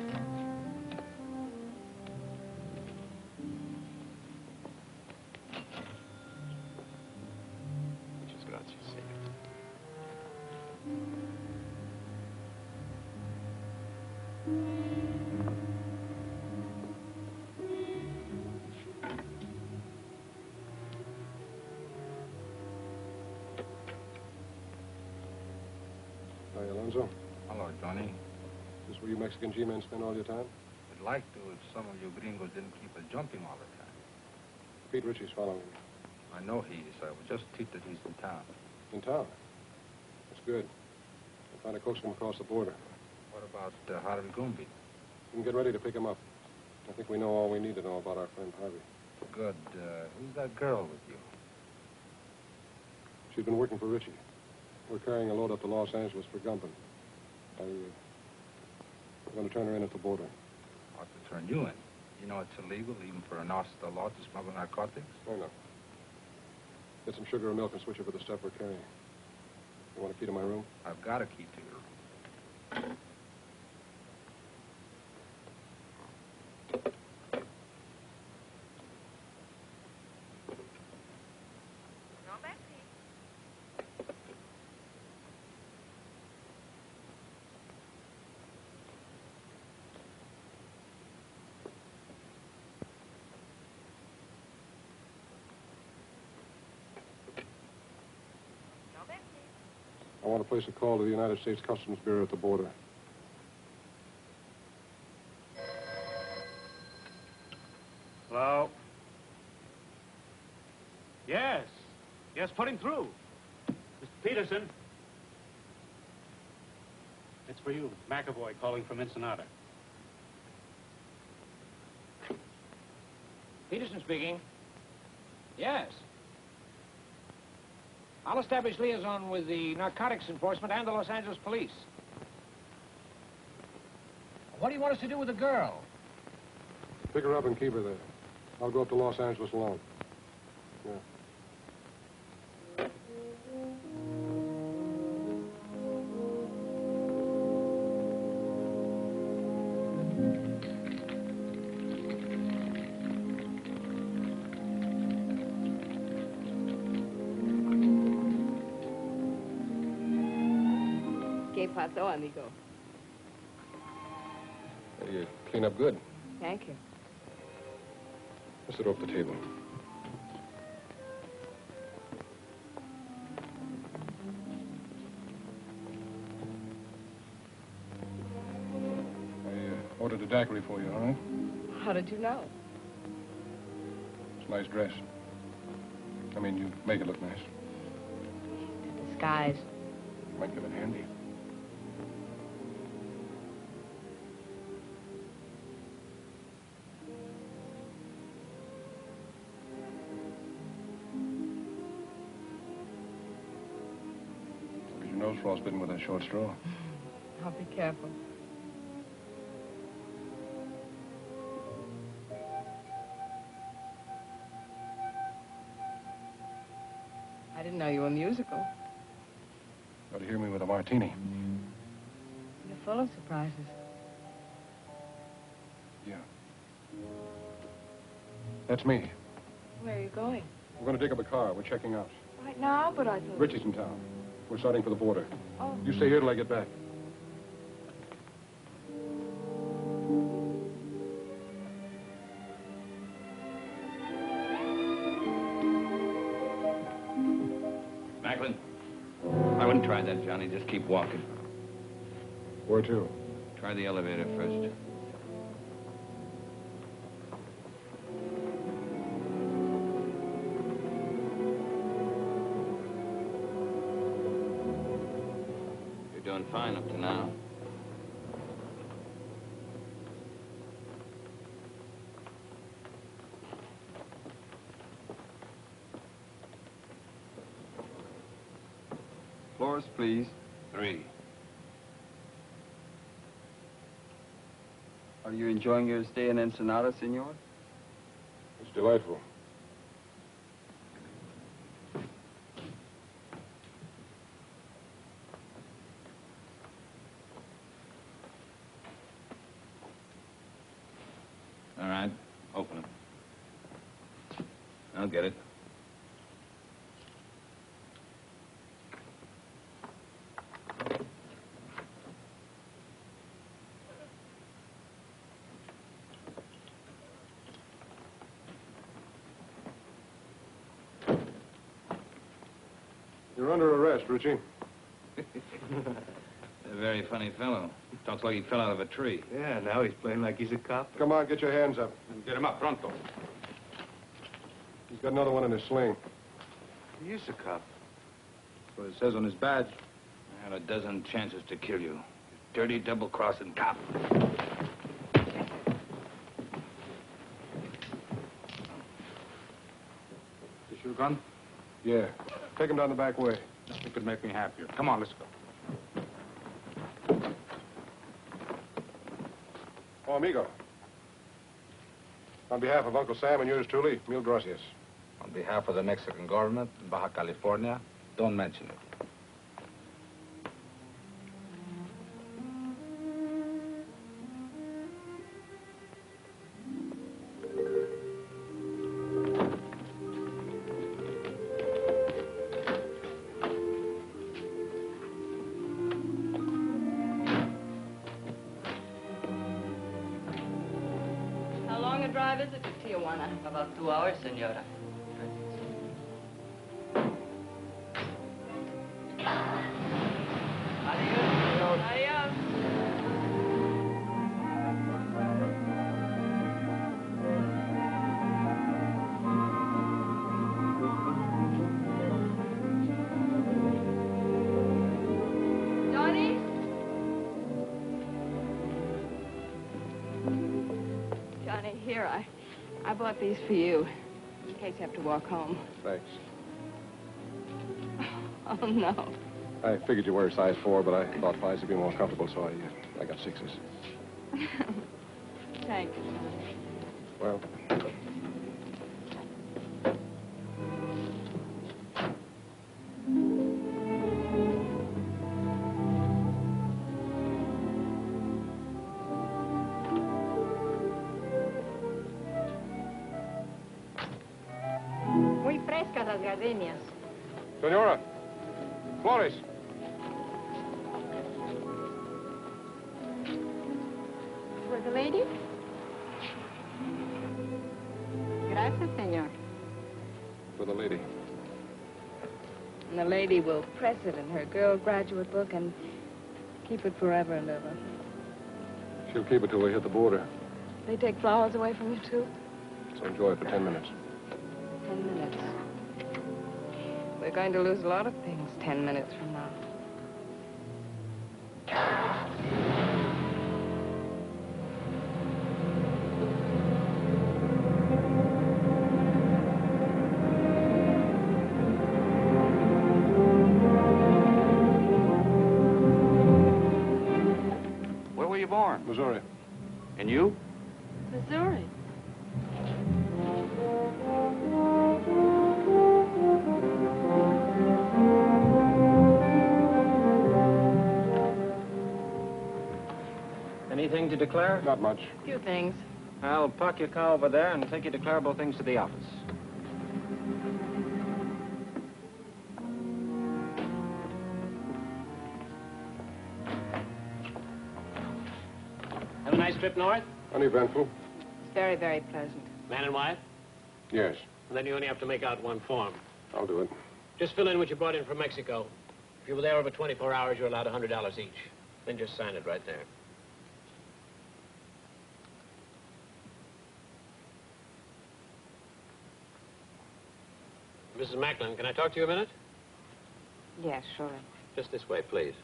Hi, Alonzo. Hello, Johnny. Is this where you Mexican G-men spend all your time? I'd like to if some of you gringos didn't keep us jumping all the time. Pete Ritchie's following me. I know he is. I was just told that he's in town. In town? That's good. I'll try to coax him across the border. What about Harvey Gumby? We can get ready to pick him up. I think we know all we need to know about our friend Harvey. Good. Who's that girl with you? She's been working for Ritchie. We're carrying a load up to Los Angeles for Gumpen. I'm going to turn her in at the border. Ought to turn you in. You know it's illegal, even for an officer of the law, to smuggle narcotics? I know. Get some sugar or milk and switch over the stuff we're carrying. You want a key to my room? I've got a key to your room. I want to place a call to the United States Customs Bureau at the border. Hello? Yes. Yes, put him through. Mr. Peterson. It's for you. McAvoy calling from Ensenada. Peterson speaking. Yes. I'll establish liaison with the narcotics enforcement and the Los Angeles police. What do you want us to do with the girl? Pick her up and keep her there. I'll go up to Los Angeles alone. Yeah. ¿Qué pasó, amigo? You clean up good. Thank you. Let's sit off the table. I ordered a daiquiri for you, all right? How did you know? It's a nice dress. I mean, you make it look nice. Disguise. Might come in handy. Your nose frostbitten with a short straw. I'll be careful. I didn't know you were musical. Got to hear me with a martini. You're full of surprises. Yeah. That's me. Where are you going? We're going to dig up a car. We're checking out. Right now, but I thought... Ritchie's in town. We're starting for the border. Oh. You stay here till I get back. Macklin, I wouldn't try that, Johnny. Just keep walking. Where to? Try the elevator first. Doing fine up to now. Floors, please. 3. Are you enjoying your stay in Ensenada, senor? It's delightful. All right, open it. I'll get it. You're under arrest, Richie. A very funny fellow. Talks like he fell out of a tree. Yeah, now he's playing like he's a cop. Come on, get your hands up. Get him up, pronto. He's got another one in his sling. He is a cop. That's what it says on his badge. I had a dozen chances to kill you. You dirty, double-crossing cop. This your gun? Yeah. Take him down the back way. Nothing could make me happier. Come on, let's go. Oh, amigo. On behalf of Uncle Sam and yours truly, mil gracias. On behalf of the Mexican government in Baja California, don't mention it. How long a drive is it to Tijuana? About 2 hours, senora. Adios. Johnny? Johnny, here, I bought these for you, in case you have to walk home. Thanks. Oh, no. I figured you were a size 4, but I thought 5s would be more comfortable, so I got 6s. Thanks. Well, Muy frescas las gardenias. Senora, Flores. For the lady? Gracias, señor. For the lady. And the lady will press it in her girl graduate book and keep it forever and ever. She'll keep it till we hit the border. They take flowers away from you, too? So enjoy it for 10 minutes. 10 minutes. We're going to lose a lot of things 10 minutes from now. Where were you born? Missouri. And you? Missouri. Anything to declare? Not much. A few things. I'll park your car over there and take your declarable things to the office. Have a nice trip north? Uneventful. It's very, very pleasant. Man and wife? Yes, And then you only have to make out one form. I'll do it. Just fill in what you brought in from Mexico. If you were there over 24 hours, you're allowed $100 each. Then just sign it right there. Mrs. Macklin, can I talk to you a minute? Yes, surely. Just this way, please.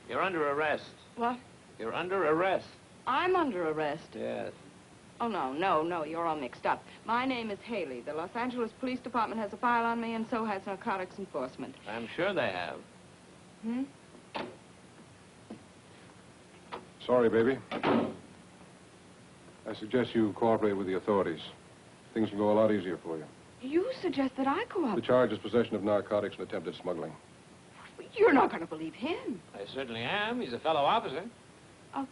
You're under arrest. What? You're under arrest. I'm under arrest. Yes. Oh, no, you're all mixed up. My name is Haley. The Los Angeles Police Department has a file on me, and so has Narcotics Enforcement. I'm sure they have. Hmm? Sorry, baby. I suggest you cooperate with the authorities. things will go a lot easier for you. You suggest that I The cooperate. charge is possession of narcotics and attempted smuggling. You're not going to believe him. I certainly am. He's a fellow officer. A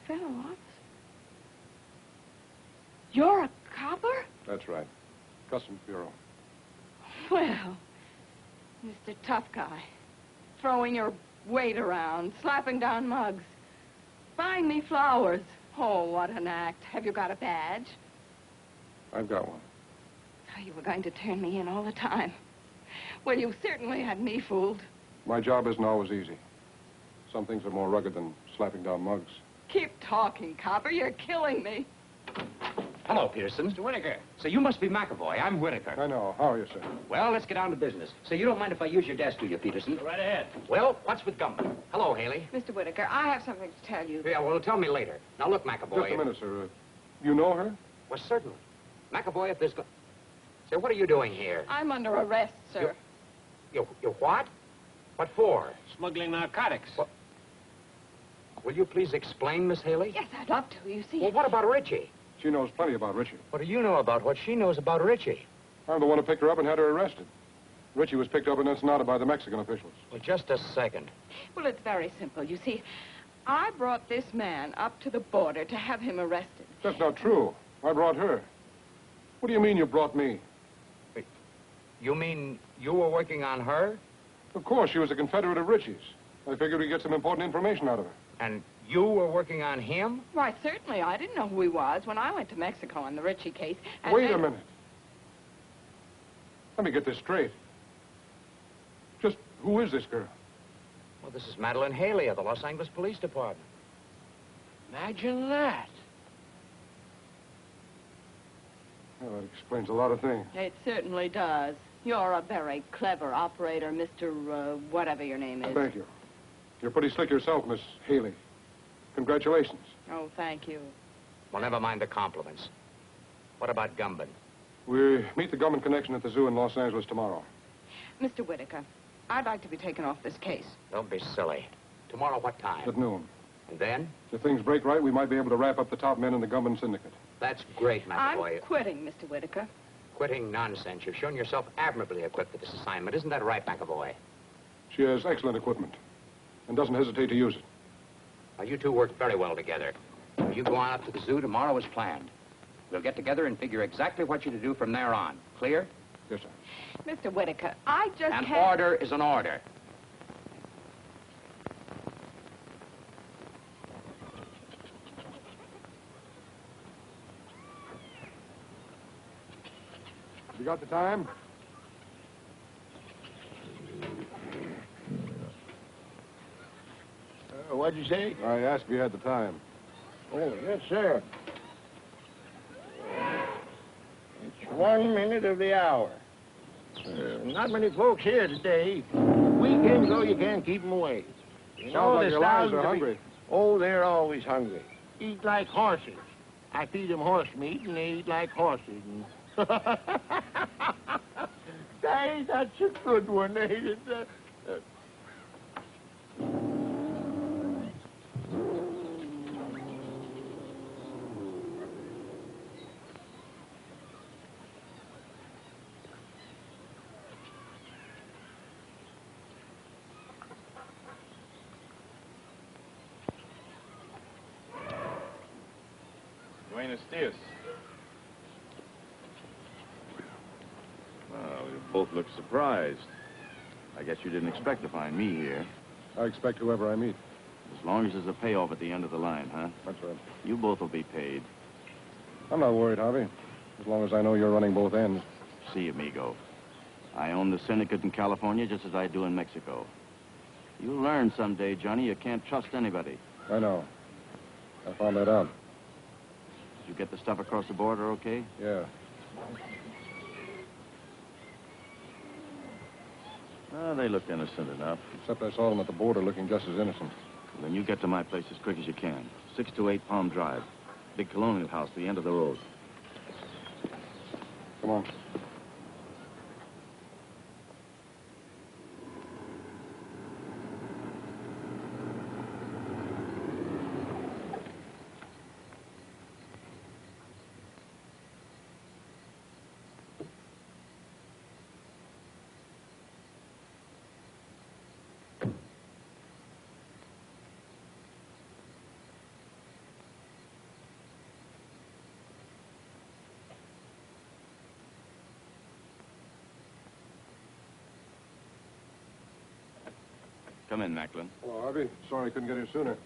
fellow officer? You're a copper? That's right. Customs Bureau. Well, Mr. Tough Guy, throwing your weight around, slapping down mugs, buying me flowers. Oh, what an act. Have you got a badge? I've got one. Oh, you were going to turn me in all the time. Well, you certainly had me fooled. My job isn't always easy. Some things are more rugged than slapping down mugs. Keep talking, copper. You're killing me. Hello, Peterson. Mr. Whitaker. So you must be McAvoy. I'm Whitaker. I know. How are you, sir? Well, let's get down to business. So you don't mind if I use your desk, do you, Peterson? Go right ahead. Well, what's with Gumbo? Hello, Haley. Mr. Whitaker, I have something to tell you. Yeah, well, tell me later. Now, look, McAvoy. Just a minute, sir. You know her? Well, certainly. McAvoy, if there's... Say, what are you doing here? I'm under arrest, sir. You what? What for? Smuggling narcotics. What? Will you please explain, Miss Haley? Yes, I'd love to. You see... Well, what about Richie? She knows plenty about Richie. What do you know about what she knows about Richie? I'm the one who picked her up and had her arrested. Richie was picked up in Ensenada by the Mexican officials. Well, just a second. Well, it's very simple. You see, I brought this man up to the border to have him arrested. That's not true. I brought her. What do you mean you brought me? Wait, you mean you were working on her? Of course, she was a Confederate of Richie's. I figured we'd get some important information out of her. And you were working on him? Why, certainly. I didn't know who he was when I went to Mexico on the Richie case. And Wait then... a minute. Let me get this straight. Just who is this girl? Well, this is Madeline Haley of the Los Angeles Police Department. Imagine that. Well, that explains a lot of things. It certainly does. You're a very clever operator, Mr. Whatever your name is. Thank you. You're pretty slick yourself, Miss Haley. Congratulations. Oh, thank you. Well, never mind the compliments. What about Gumbin? We meet the Gumman connection at the zoo in Los Angeles tomorrow. Mr. Whitaker, I'd like to be taken off this case. Don't be silly. Tomorrow, what time? At noon. And then? If things break right, we might be able to wrap up the top men in the Gumman syndicate. That's great, McAvoy. I'm quitting, Mr. Whitaker. Quitting nonsense. You've shown yourself admirably equipped for this assignment. Isn't that right, McAvoy? She has excellent equipment and doesn't hesitate to use it. Well, you two work very well together. You go on up to the zoo tomorrow as planned. We'll get together and figure exactly what you're to do from there on. Clear? Yes, sir. Mr. Whitaker, I just An can't... order is an order. You got the time? What'd you say? I asked if you had the time. Oh, yes, sir. It's 1 minute of the hour. Not many folks here today. Weekends, though, you can't keep them away. You Sounds like there's your lives thousands are of hungry. Oh, they're always hungry. Eat like horses. I feed them horse meat, and they eat like horses. And... Hey, that's a good one, ain't it? Buenos dias. Well, you both look surprised. I guess you didn't expect to find me here. I expect whoever I meet. As long as there's a payoff at the end of the line, huh? That's right. You both will be paid. I'm not worried, Harvey. As long as I know you're running both ends. See, amigo. I own the syndicate in California just as I do in Mexico. You'll learn someday, Johnny, you can't trust anybody. I know. I found that out. Did you get the stuff across the border okay? Yeah. They looked innocent enough. Except I saw them at the border looking just as innocent. Well, then you get to my place as quick as you can. 628 Palm Drive. Big colonial house, the end of the road. Come on. Come in, Macklin. Hello, Harvey. Sorry I couldn't get here sooner.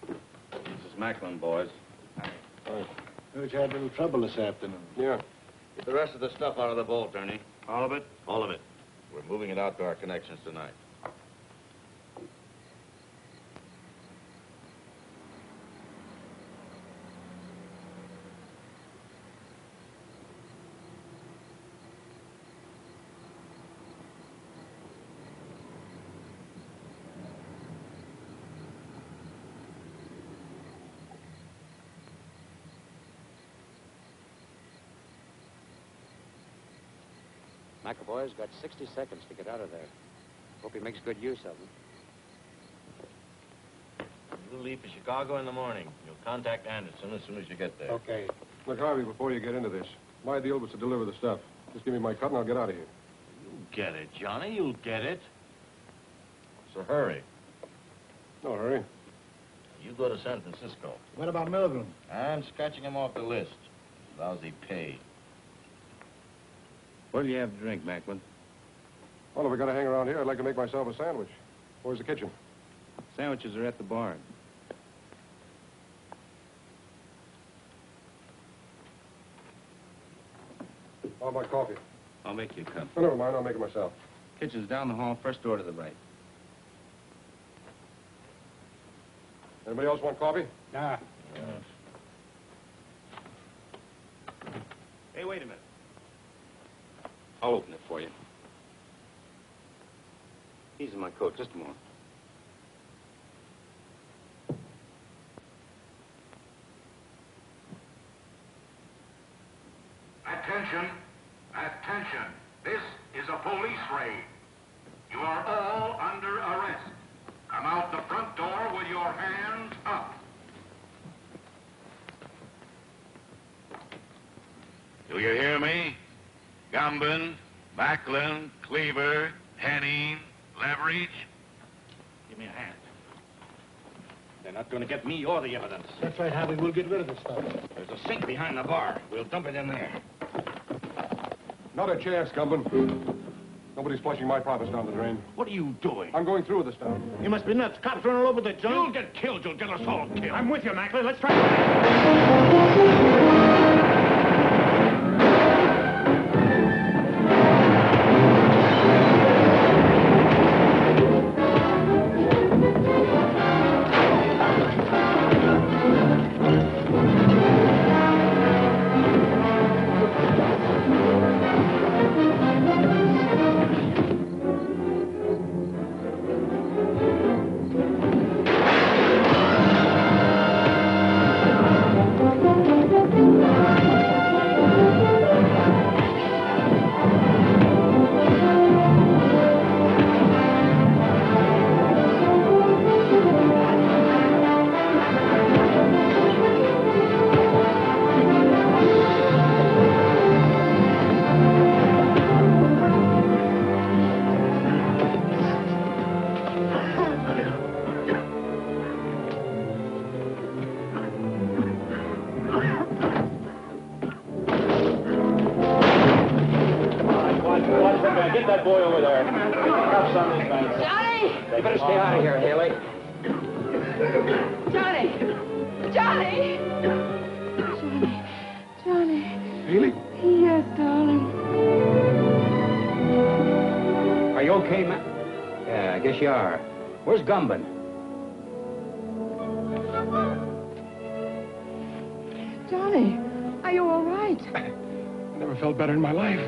This is Macklin, boys. Heard you had a little trouble this afternoon. Yeah. Get the rest of the stuff out of the vault, Ernie. All of it? All of it. We're moving it out to our connections tonight. McAvoy's got 60 seconds to get out of there. Hope he makes good use of them. We'll leave for Chicago in the morning. You'll contact Anderson as soon as you get there. Okay. Look, Harvey, before you get into this, my deal was to deliver the stuff. Just give me my cut and I'll get out of here. You'll get it, Johnny. You'll get it. So hurry. No hurry. You go to San Francisco. What about Milton? I'm scratching him off the list. Lousy pay. What do you have to drink, Macklin? Well, if we're going to hang around here, I'd like to make myself a sandwich. Where's the kitchen? Sandwiches are at the barn. How about coffee? I'll make you a cup. Oh, never mind. I'll make it myself. Kitchen's down the hall, first door to the right. Anybody else want coffee? Nah. Hey, wait a minute. I'll open it for you. Easy my coat, just a moment. Attention, attention. This is a police raid. You are all under arrest. Come out the front door with your hands up. Do you hear me? Gumbin, Macklin, Cleaver, Henning, Leverage. Give me a hand. They're not going to get me or the evidence. That's right, Harvey. We'll get rid of this stuff. There's a sink behind the bar. We'll dump it in there. Not a chance, Gumbin. Nobody's flushing my profits down the drain. What are you doing? I'm going through with this stuff. You must be nuts. Cops running all over the joint. You'll get killed. You'll get us all killed. I'm with you, Macklin. Let's try. Get that boy over there. Cuffs on these men. Johnny! You better stay out of here, Haley. Johnny! Johnny! Johnny! Haley? Yes, darling. Are you okay, man? Yeah, I guess you are. Where's Gumbin? Johnny, are you all right? I never felt better in my life.